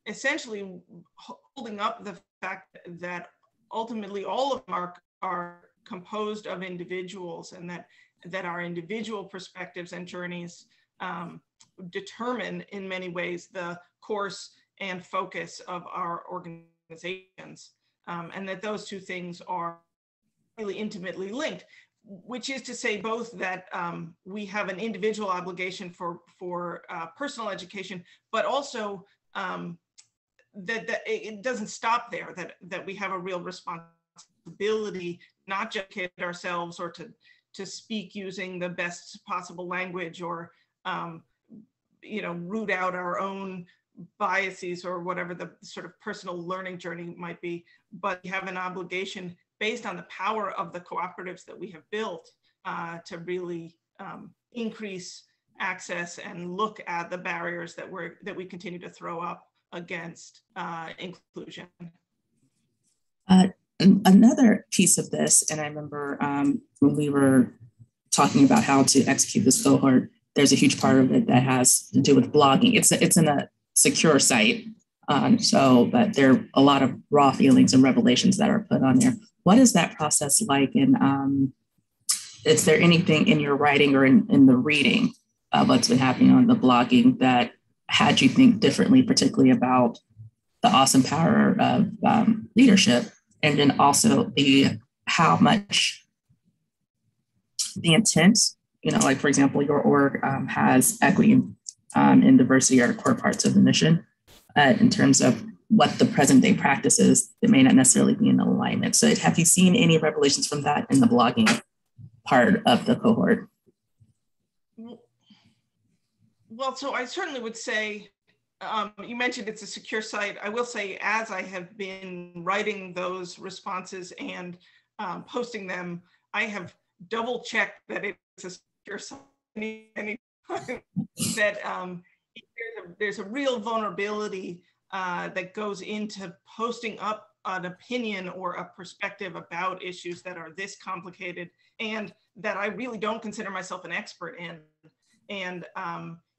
essentially holding up the fact that ultimately all of them are composed of individuals, and that our individual perspectives and journeys determine in many ways the course and focus of our organizations, and that those two things are really intimately linked, which is to say both that we have an individual obligation for personal education, but also that it doesn't stop there, that we have a real responsibility not just to educate ourselves or to speak using the best possible language, or root out our own biases or whatever the sort of personal learning journey might be, but we have an obligation based on the power of the cooperatives that we have built to really increase access and look at the barriers that we continue to throw up against inclusion. Another piece of this, and I remember when we were talking about how to execute this cohort, there's a huge part of it that has to do with blogging. It's in a secure site, but there are a lot of raw feelings and revelations that are put on there. What is that process like? And is there anything in your writing or in the reading of what's been happening on the blogging that had you think differently, particularly about the awesome power of leadership, and then also how much the intent, like for example, your org has equity and diversity are core parts of the mission in terms of what the present day practices that may not necessarily be in alignment. So have you seen any revelations from that in the blogging part of the cohort? Well, so I certainly would say, you mentioned it's a secure site. I will say, as I have been writing those responses and posting them, I have double checked that it's a secure site. That there's a real vulnerability that goes into posting up an opinion or a perspective about issues that are this complicated and that I really don't consider myself an expert in. And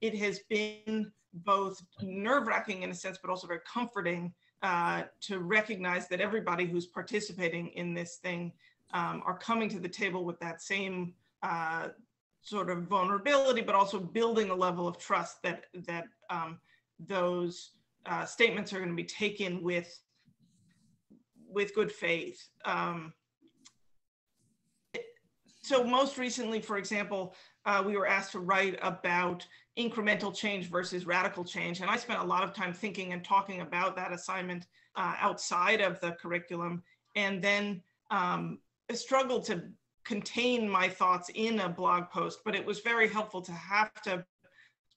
it has been both nerve-wracking in a sense, but also very comforting to recognize that everybody who's participating in this thing are coming to the table with that same sort of vulnerability, but also building a level of trust that those statements are going to be taken with good faith. So most recently, for example, we were asked to write about incremental change versus radical change. And I spent a lot of time thinking and talking about that assignment outside of the curriculum, and then struggled to contain my thoughts in a blog post, but it was very helpful to have to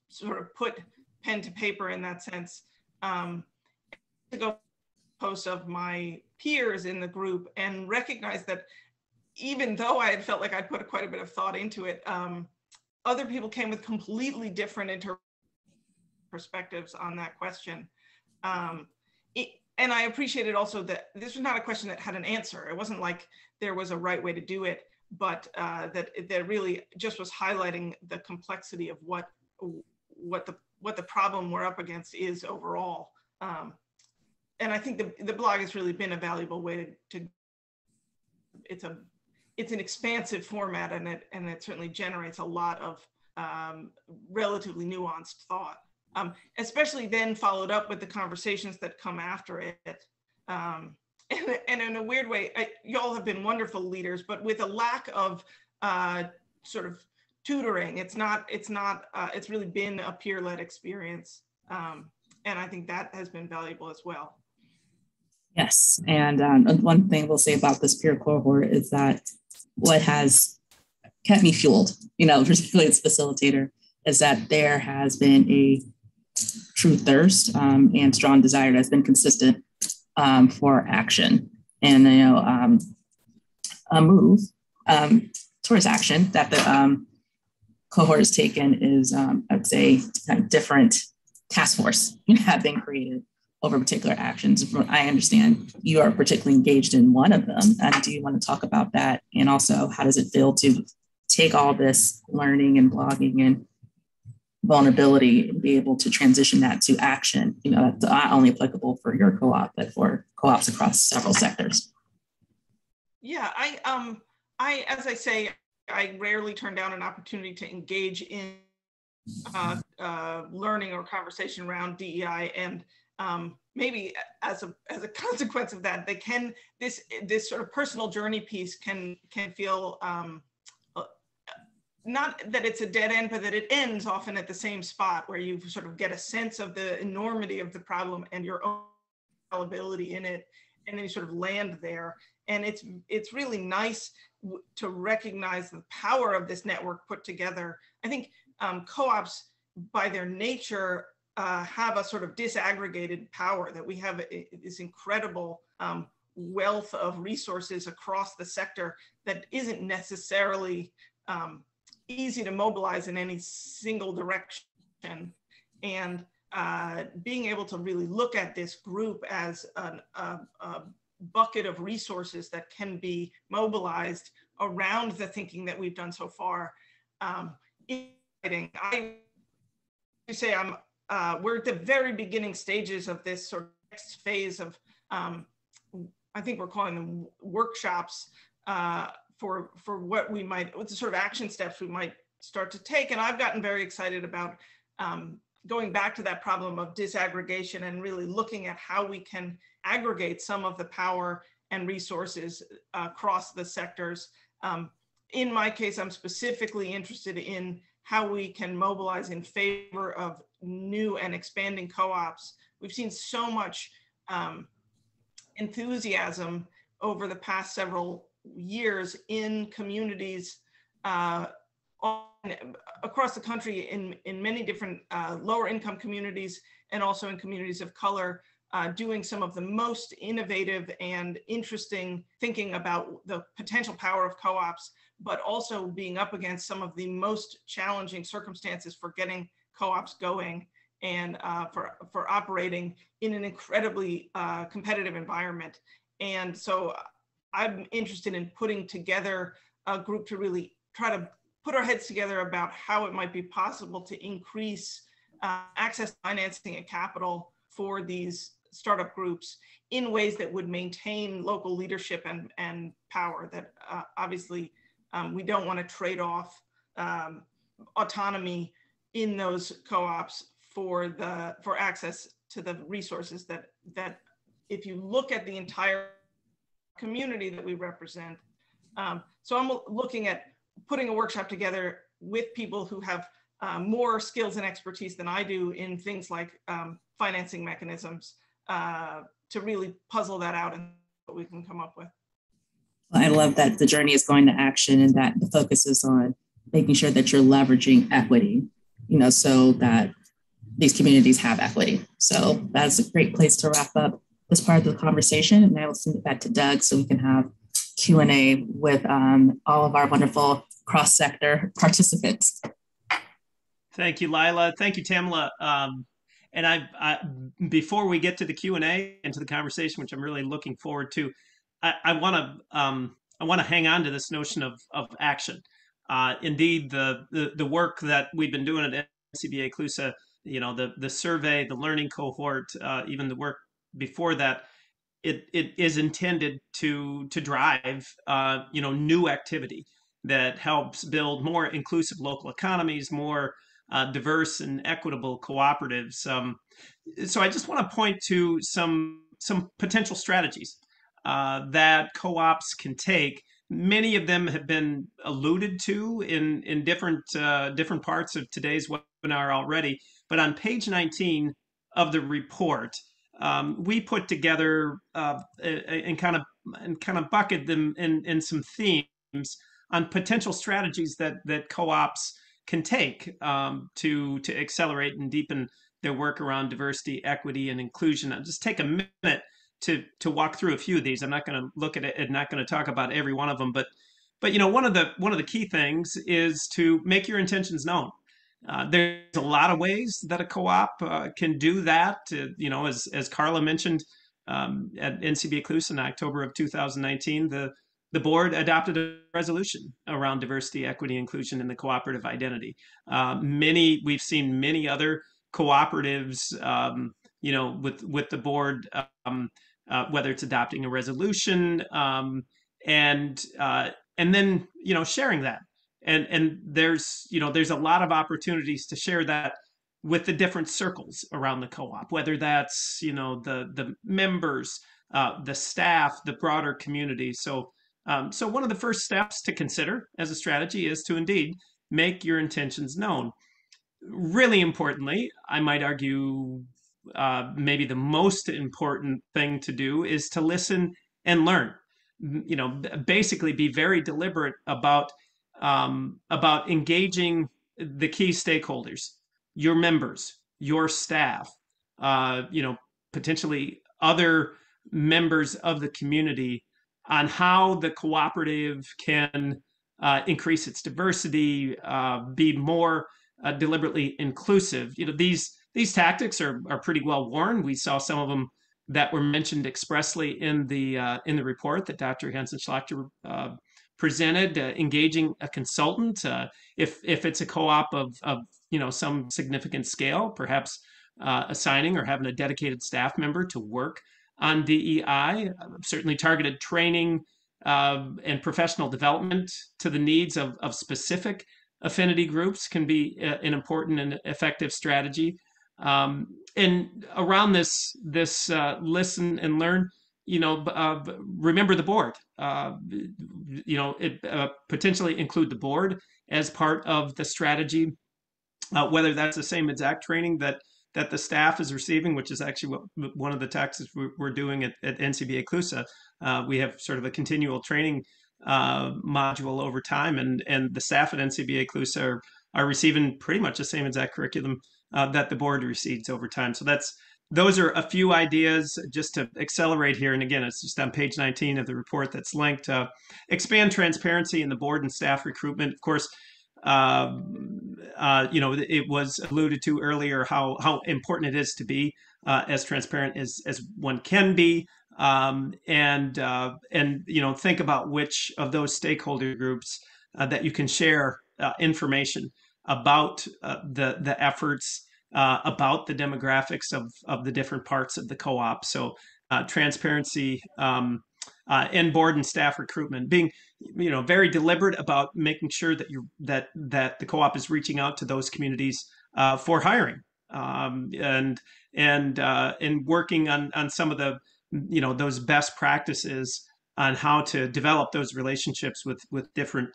sort of put pen to paper in that sense, to go posts of my peers in the group and recognize that even though I had felt like I'd put quite a bit of thought into it, other people came with completely different perspectives on that question. And I appreciated also that this was not a question that had an answer. It wasn't like there was a right way to do it, but that really just was highlighting the complexity of what the problem we're up against is overall. And I think the blog has really been a valuable way to it's an expansive format, and it certainly generates a lot of relatively nuanced thought, especially then followed up with the conversations that come after it. And in a weird way, y'all have been wonderful leaders, but with a lack of sort of tutoring, it's really been a peer-led experience. And I think that has been valuable as well. Yes, and one thing we'll say about this peer cohort is that what has kept me fueled, particularly as facilitator, is that there has been a true thirst and strong desire that's been consistent for action, and a move towards action that the cohort has taken is, I'd say, kind of different task force have been created over particular actions. From what I understand, you are particularly engaged in one of them. And do you want to talk about that? And also, how does it feel to take all this learning and blogging and vulnerability and be able to transition that to action? That's not only applicable for your co-op, but for co-ops across several sectors. Yeah, as I say, I rarely turn down an opportunity to engage in learning or conversation around DEI, and maybe as a consequence of that, this sort of personal journey piece can feel not that it's a dead end, but that it ends often at the same spot where you sort of get a sense of the enormity of the problem and your own ability in it, and then you sort of land there. And it's really nice to recognize the power of this network put together. I think co-ops, by their nature, have a sort of disaggregated power, that we have this incredible wealth of resources across the sector that isn't necessarily easy to mobilize in any single direction. And being able to really look at this group as a bucket of resources that can be mobilized around the thinking that we've done so far. I say we're at the very beginning stages of this sort of next phase of, I think we're calling them workshops for what the sort of action steps we might start to take. And I've gotten very excited about going back to that problem of disaggregation and really looking at how we can aggregate some of the power and resources across the sectors. In my case, I'm specifically interested in how we can mobilize in favor of new and expanding co-ops. We've seen so much enthusiasm over the past several years in communities across the country, in many different lower income communities, and also in communities of color, doing some of the most innovative and interesting thinking about the potential power of co-ops, but also being up against some of the most challenging circumstances for getting co-ops going and for operating in an incredibly competitive environment. And so I'm interested in putting together a group to really try to put our heads together about how it might be possible to increase access to financing and capital for these startup groups in ways that would maintain local leadership and power, that obviously we don't want to trade off autonomy in those co-ops for access to the resources that if you look at the entire community that we represent. So I'm looking at putting a workshop together with people who have more skills and expertise than I do in things like financing mechanisms to really puzzle that out and what we can come up with. I love that the journey is going to action and that the focus is on making sure that you're leveraging equity, so that these communities have equity. So that's a great place to wrap up this part of the conversation. And I will send it back to Doug so we can have Q&A with all of our wonderful cross-sector participants. Thank you, Leila. Thank you, Tamela. And I before we get to the Q&A and to the conversation, which I'm really looking forward to, I want to hang on to this notion of action. Indeed, the work that we've been doing at NCBA CLUSA, the survey, the learning cohort, even the work before that, it is intended to drive new activity that helps build more inclusive local economies, more diverse and equitable cooperatives. So I just want to point to some potential strategies that co-ops can take. Many of them have been alluded to in different parts of today's webinar already. But on page 19 of the report, we put together and kind of bucket them in some themes on potential strategies that co-ops can take to accelerate and deepen their work around diversity, equity, and inclusion. I'll just take a minute to walk through a few of these. I'm not going to look at it and not going to talk about every one of them, but one of the key things is to make your intentions known. There's a lot of ways that a co-op can do that. As Carla mentioned, at NCBA CLUSA in October of 2019, the board adopted a resolution around diversity, equity, inclusion, and the cooperative identity. We've seen many other cooperatives, with the board, whether it's adopting a resolution and then sharing that. And there's a lot of opportunities to share that with the different circles around the co-op, whether that's the members, the staff, the broader community. So one of the first steps to consider as a strategy is to indeed make your intentions known. Really importantly, I might argue maybe the most important thing to do is to listen and learn. Basically be very deliberate about engaging the key stakeholders, your members, your staff, potentially other members of the community on how the cooperative can increase its diversity, be more deliberately inclusive. These tactics are pretty well worn. We saw some of them that were mentioned expressly in the report that Dr. Hanson Schlachter presented. Engaging a consultant, if it's a co-op of some significant scale, perhaps assigning or having a dedicated staff member to work on DEI. Certainly targeted training and professional development to the needs of specific affinity groups can be an important and effective strategy. And around this listen and learn, remember the board. Potentially include the board as part of the strategy, whether that's the same exact training that the staff is receiving, which is actually one of the tactics we're doing at NCBA CLUSA. We have sort of a continual training module over time, and the staff at NCBA CLUSA are receiving pretty much the same exact curriculum that the board receives over time. So those are a few ideas just to accelerate here. And again, it's just on page 19 of the report that's linked. Expand transparency in the board and staff recruitment. Of course, it was alluded to earlier how important it is to be as transparent as one can be, and think about which of those stakeholder groups that you can share information about the efforts, about the demographics of the different parts of the co-op. So transparency and board and staff recruitment, being very deliberate about making sure that the co-op is reaching out to those communities for hiring, and working on some of the those best practices on how to develop those relationships with different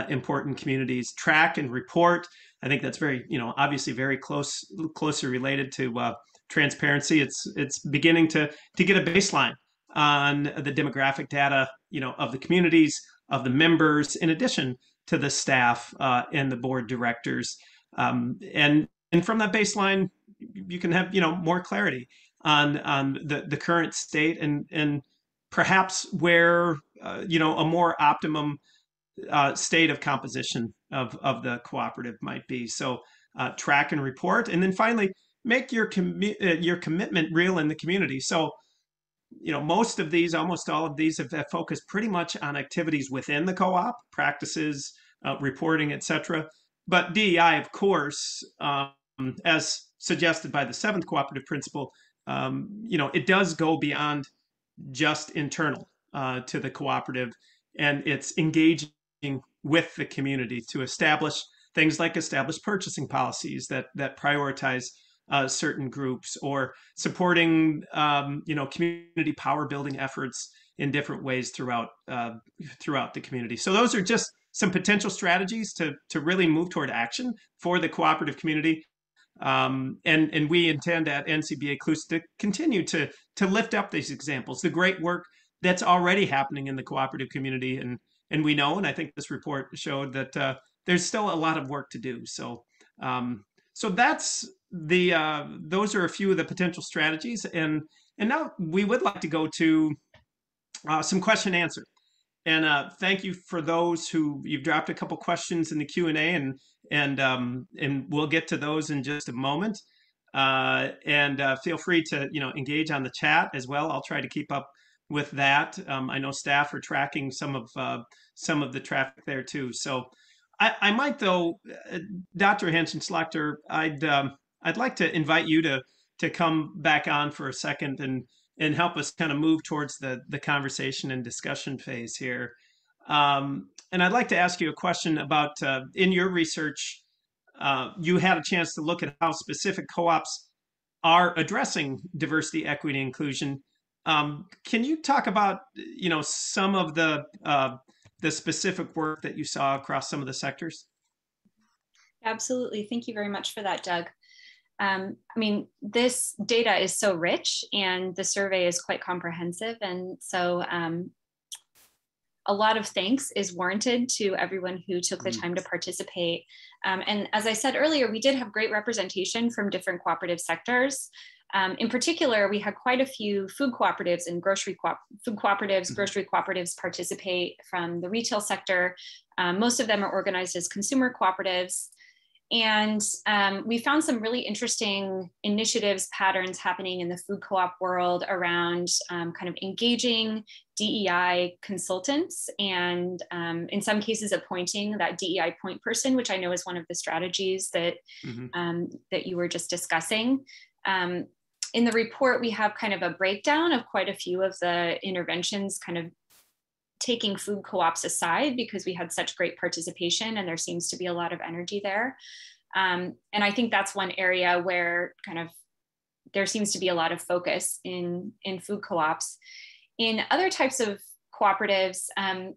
important communities. Track and report. I think that's very obviously very closely related to transparency. It's beginning to get a baseline on the demographic data of the communities, of the members, in addition to the staff and the board directors, and from that baseline you can have more clarity on the current state and perhaps where a more optimum state of composition of the cooperative might be. So track and report, and then finally make your commitment real in the community. So most of these, almost all of these, have focused pretty much on activities within the co-op, practices, reporting, etc. But DEI, of course, as suggested by the 7th cooperative principle, it does go beyond just internal to the cooperative, and it's engaging with the community to establish things like purchasing policies that prioritize certain groups, or supporting community power building efforts in different ways throughout the community. So those are just some potential strategies to really move toward action for the cooperative community. And we intend at NCBA CLUSA to continue to lift up these examples, the great work that's already happening in the cooperative community. And we know, and I think this report showed that there's still a lot of work to do. So so that's those are a few of the potential strategies. And now we would like to go to some question and answer. And thank you for those who you've dropped a couple questions in the Q&A, and we'll get to those in just a moment. And feel free to engage on the chat as well. I'll try to keep up with that. I know staff are tracking some of the traffic there too. So I might, though, Dr. Hansen-Schlachter, I'd like to invite you to come back on for a second and help us kind of move towards the conversation and discussion phase here. And I'd like to ask you a question about, in your research, you had a chance to look at how specific co-ops are addressing diversity, equity, and inclusion. Can you talk about, some of the specific work that you saw across some of the sectors? Absolutely. Thank you very much for that, Doug. I mean, this data is so rich and the survey is quite comprehensive. And so a lot of thanks is warranted to everyone who took the time to participate. And as I said earlier, we did have great representation from different cooperative sectors. In particular, we had quite a few food cooperatives and grocery cooperatives participate from the retail sector. Most of them are organized as consumer cooperatives. And we found some really interesting initiatives, patterns happening in the food co-op world around kind of engaging DEI consultants and in some cases appointing that DEI point person, which I know is one of the strategies that, that you were just discussing. In the report, we have kind of a breakdown of quite a few of the interventions kind of taking food co-ops aside because we had such great participation and there seems to be a lot of energy there. And I think that's one area where kind of there seems to be a lot of focus in food co-ops. In other types of cooperatives, and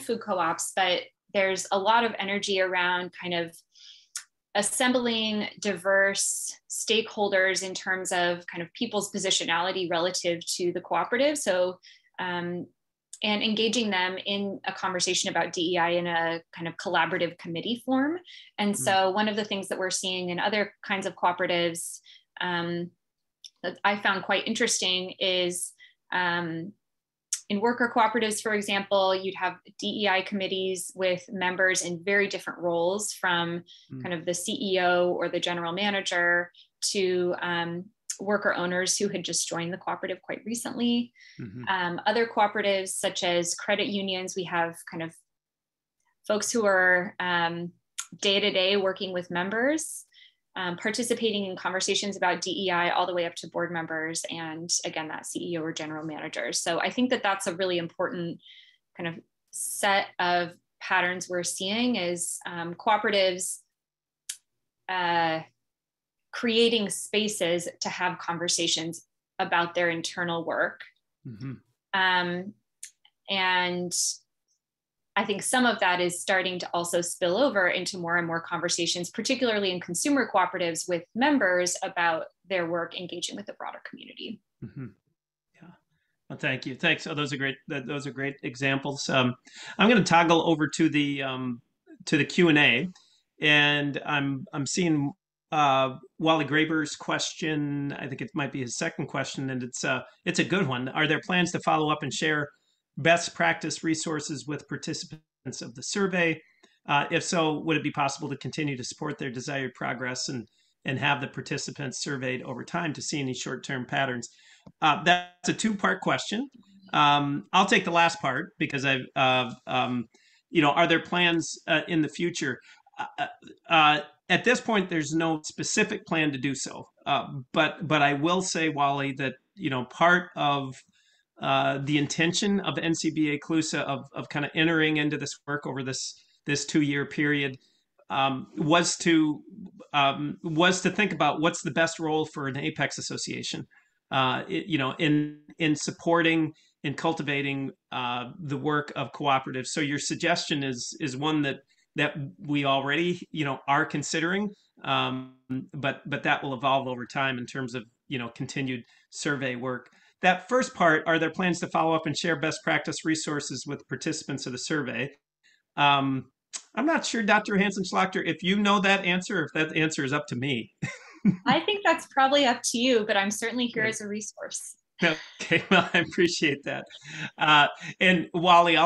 food co-ops, but there's a lot of energy around kind of assembling diverse stakeholders in terms of kind of people's positionality relative to the cooperative. So, and engaging them in a conversation about DEI in a kind of collaborative committee form. And so one of the things that we're seeing in other kinds of cooperatives that I found quite interesting is in worker cooperatives, for example, you'd have DEI committees with members in very different roles from kind of the CEO or the general manager to worker owners who had just joined the cooperative quite recently. Other cooperatives, such as credit unions, we have kind of folks who are day-to-day working with members, participating in conversations about DEI all the way up to board members and again, that CEO or general manager. So I think that that's a really important kind of set of patterns we're seeing is cooperatives creating spaces to have conversations about their internal work. And I think some of that is starting to also spill over into more and more conversations, particularly in consumer cooperatives with members about their work engaging with the broader community. Yeah, well, thank you. Thanks. Oh, those are great. Those are great examples. I'm going to toggle over to the Q&A, and I'm seeing Wally Graber's question. I think it might be his second question, and it's a good one. Are there plans to follow up and share best practice resources with participants of the survey? If so, would it be possible to continue to support their desired progress and have the participants surveyed over time to see any short-term patterns? That's a two-part question. I'll take the last part because are there plans in the future? At this point, there's no specific plan to do so. But I will say, Wally, that part of the intention of NCBA CLUSA of kind of entering into this work over this 2-year period was to think about what's the best role for an apex association, in supporting and cultivating the work of cooperatives. So your suggestion is one that that we already, are considering. But that will evolve over time in terms of, continued survey work. That first part, are there plans to follow up and share best practice resources with participants of the survey? I'm not sure, Dr. Hansen-Schlachter, if you know that answer, or if that answer is up to me. I think that's probably up to you, but I'm certainly here as a resource. Okay, well, I appreciate that. And Wally,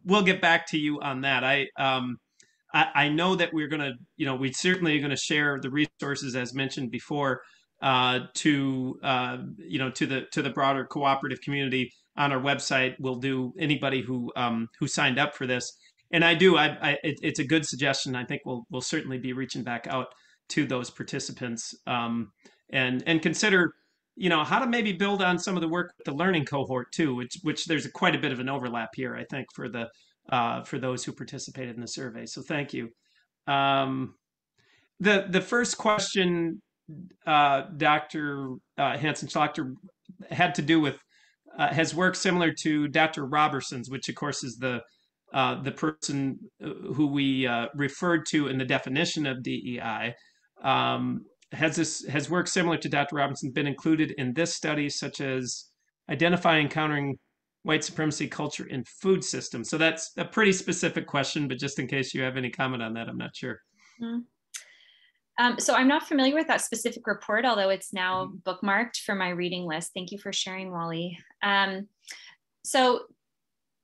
we'll get back to you on that. I know that we're going to, we certainly are going to share the resources as mentioned before to the broader cooperative community on our website. We'll do anybody who signed up for this. And it's a good suggestion. I think we'll certainly be reaching back out to those participants and consider, how to maybe build on some of the work with the learning cohort too, which there's quite a bit of an overlap here, I think, for those who participated in the survey. So thank you. The first question, Dr. Hansen-Schlachter, had to do with has work similar to Dr. Robertson's, which of course is the person who we referred to in the definition of DEI. Has work similar to Dr. Robinson been included in this study, such as identifying and countering white supremacy culture in food systems? So that's a pretty specific question, but just in case you have any comment on that, I'm not sure. So I'm not familiar with that specific report, although it's now bookmarked for my reading list. Thank you for sharing, Wally. So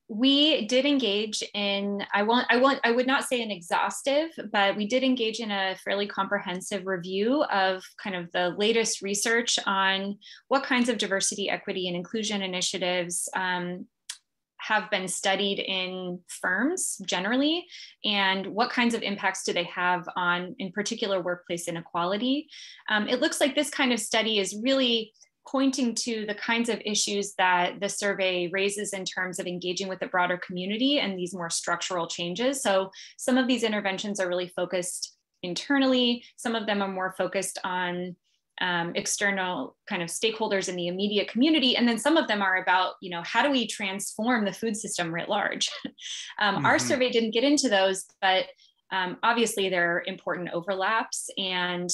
we did engage in, I would not say an exhaustive, but we did engage in a fairly comprehensive review of kind of the latest research on what kinds of diversity, equity, and inclusion initiatives have been studied in firms generally, and what kinds of impacts do they have on, in particular, workplace inequality. It looks like this kind of study is really pointing to the kinds of issues that the survey raises in terms of engaging with the broader community and these more structural changes. So some of these interventions are really focused internally. Some of them are more focused on external kind of stakeholders in the immediate community. And then some of them are about, how do we transform the food system writ large? Our survey didn't get into those, but obviously there are important overlaps, and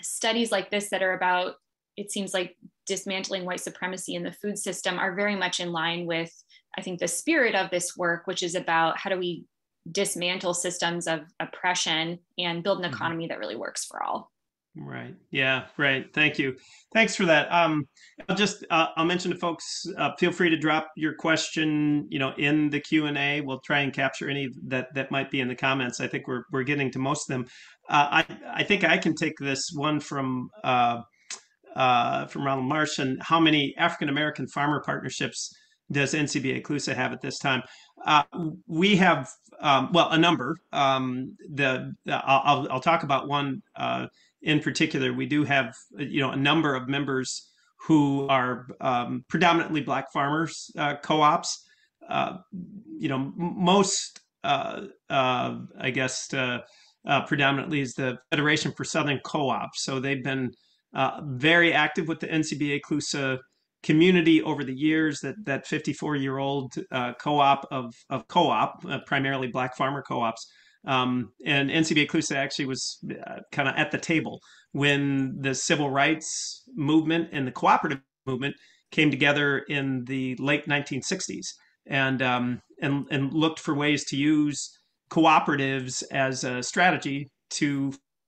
studies like this that are about, it seems like, dismantling white supremacy in the food system are very much in line with, I think, the spirit of this work, which is about how do we dismantle systems of oppression and build an economy that really works for all. Right. Yeah. Right. Thank you. Thanks for that. I'll mention to folks, feel free to drop your question, in the Q&A. We'll try and capture any that might be in the comments. I think we're getting to most of them. I think I can take this one from Ronald Marsh. And how many African-American farmer partnerships does NCBA CLUSA have at this time? We have, a number. I'll talk about one in particular. We do have, a number of members who are predominantly Black farmers co-ops. Most, I guess, predominantly is the Federation for Southern Co-ops. So they've been very active with the NCBA CLUSA community over the years. That 54-year-old co-op of co-op, primarily Black farmer co-ops. And NCBA CLUSA actually was kind of at the table when the civil rights movement and the cooperative movement came together in the late 1960s, and looked for ways to use cooperatives as a strategy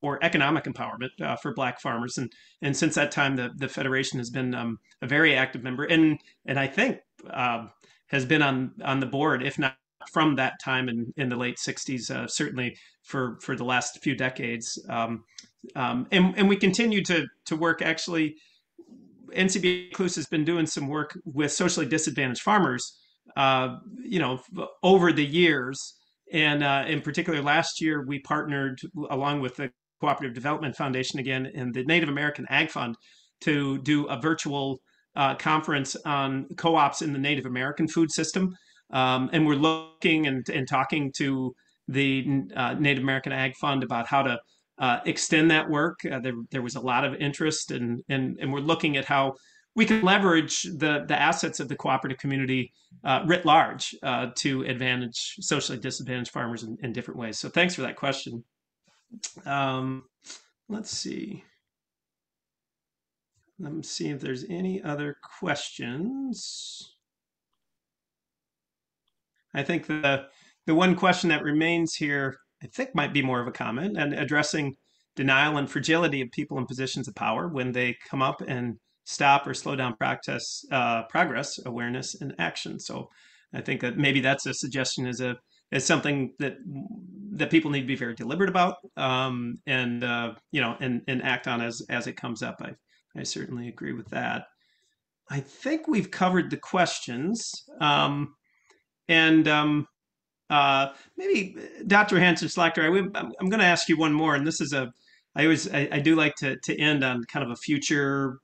for economic empowerment for Black farmers. And since that time, the Federation has been a very active member, and I think has been on the board, if not from that time in the late 60s, certainly for the last few decades. And we continue to work. Actually, NCBA CLUSA has been doing some work with socially disadvantaged farmers, over the years. And in particular, last year, we partnered along with the Cooperative Development Foundation again and the Native American Ag Fund to do a virtual conference on co-ops in the Native American food system. And we're looking and talking to the Native American Ag Fund about how to extend that work. There was a lot of interest, and we're looking at how we can leverage the assets of the cooperative community writ large to advantage socially disadvantaged farmers in different ways. So thanks for that question. Let's see. Let me see if there's any other questions. I think the one question that remains here, I think, might be more of a comment, and addressing denial and fragility of people in positions of power when they come up and stop or slow down progress, awareness, and action. So I think that maybe that's a suggestion as something that people need to be very deliberate about, and act on as it comes up. I certainly agree with that. I think we've covered the questions, maybe Dr. Hansen-Schlachter, I'm going to ask you one more, and this is I do like to end on kind of a future,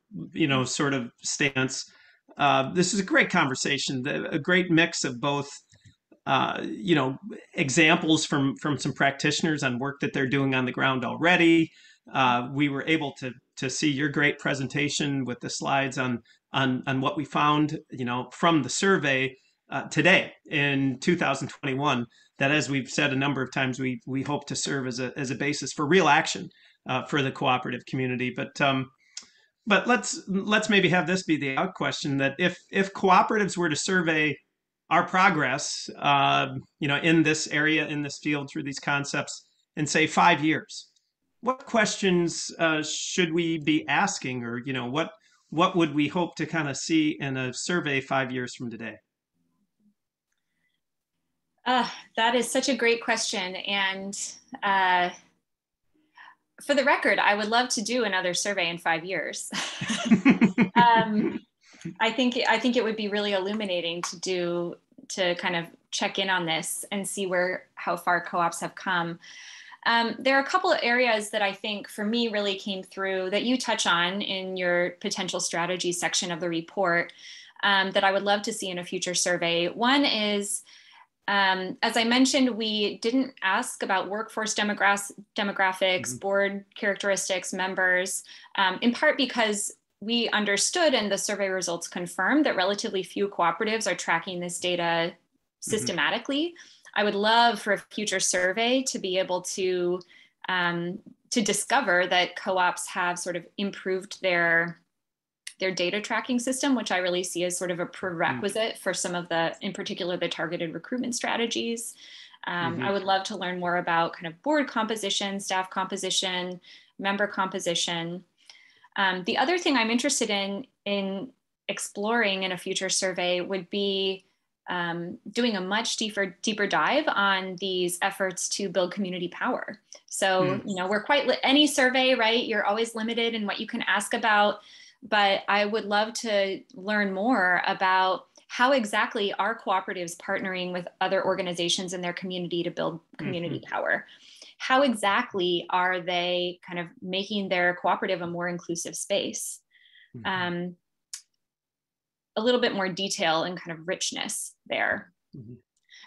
sort of stance. This is a great conversation, a great mix of both, examples from some practitioners on work that they're doing on the ground already. We were able to see your great presentation with the slides on what we found, from the survey today in 2021. That, as we've said a number of times, we hope to serve as a basis for real action for the cooperative community. But let's maybe have this be the out question, that if cooperatives were to survey our progress, in this area, in this field, through these concepts, in say 5 years, what questions should we be asking, or what would we hope to kind of see in a survey 5 years from today? That is such a great question, and for the record, I would love to do another survey in 5 years. I think it would be really illuminating to kind of check in on this and see how far co-ops have come. There are a couple of areas that I think for me really came through that you touch on in your potential strategy section of the report, that I would love to see in a future survey. One is, as I mentioned, we didn't ask about workforce demographics, board characteristics, members, in part because we understood, and the survey results confirmed, that relatively few cooperatives are tracking this data systematically. I would love for a future survey to be able to discover that co-ops have sort of improved their data tracking system, which I really see as sort of a prerequisite for some of in particular, the targeted recruitment strategies. I would love to learn more about kind of board composition, staff composition, member composition. The other thing I'm interested in exploring in a future survey would be doing a much deeper dive on these efforts to build community power. So, we're any survey, right? You're always limited in what you can ask about, but I would love to learn more about how exactly are cooperatives partnering with other organizations in their community to build community power. How exactly are they kind of making their cooperative a more inclusive space? A little bit more detail and kind of richness there.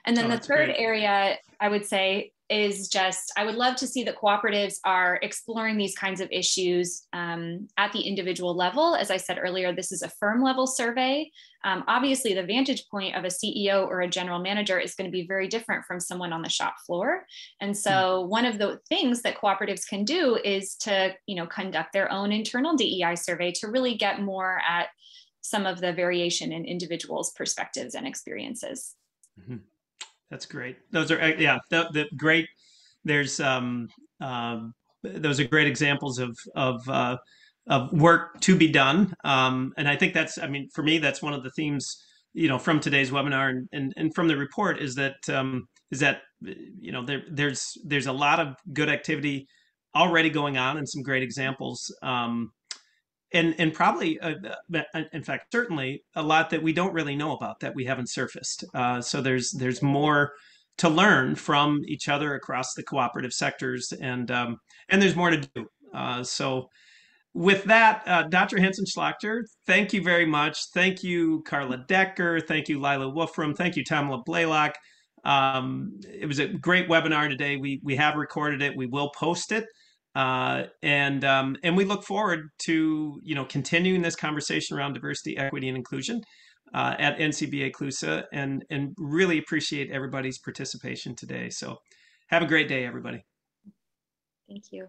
And then the third area I would say is just, I would love to see that cooperatives are exploring these kinds of issues at the individual level. As I said earlier, this is a firm level survey. Obviously, the vantage point of a CEO or a general manager is going to be very different from someone on the shop floor. And so one of the things that cooperatives can do is to, conduct their own internal DEI survey to really get more at some of the variation in individuals' perspectives and experiences. That's great. Those are, the great. There's those are great examples of work to be done, and I think that's. I mean, for me, that's one of the themes, from today's webinar and from the report is that there's a lot of good activity already going on and some great examples. And probably, in fact, certainly a lot that we don't really know about that we haven't surfaced. So there's more to learn from each other across the cooperative sectors, and there's more to do. So with that, Dr. Hansen-Schlachter, thank you very much. Thank you, Carla Decker. Thank you, Leila Wolfrum. Thank you, Tamela Blalock. It was a great webinar today. We have recorded it. We will post it. And we look forward to, continuing this conversation around diversity, equity, and inclusion at NCBA CLUSA, and really appreciate everybody's participation today. So have a great day, everybody. Thank you.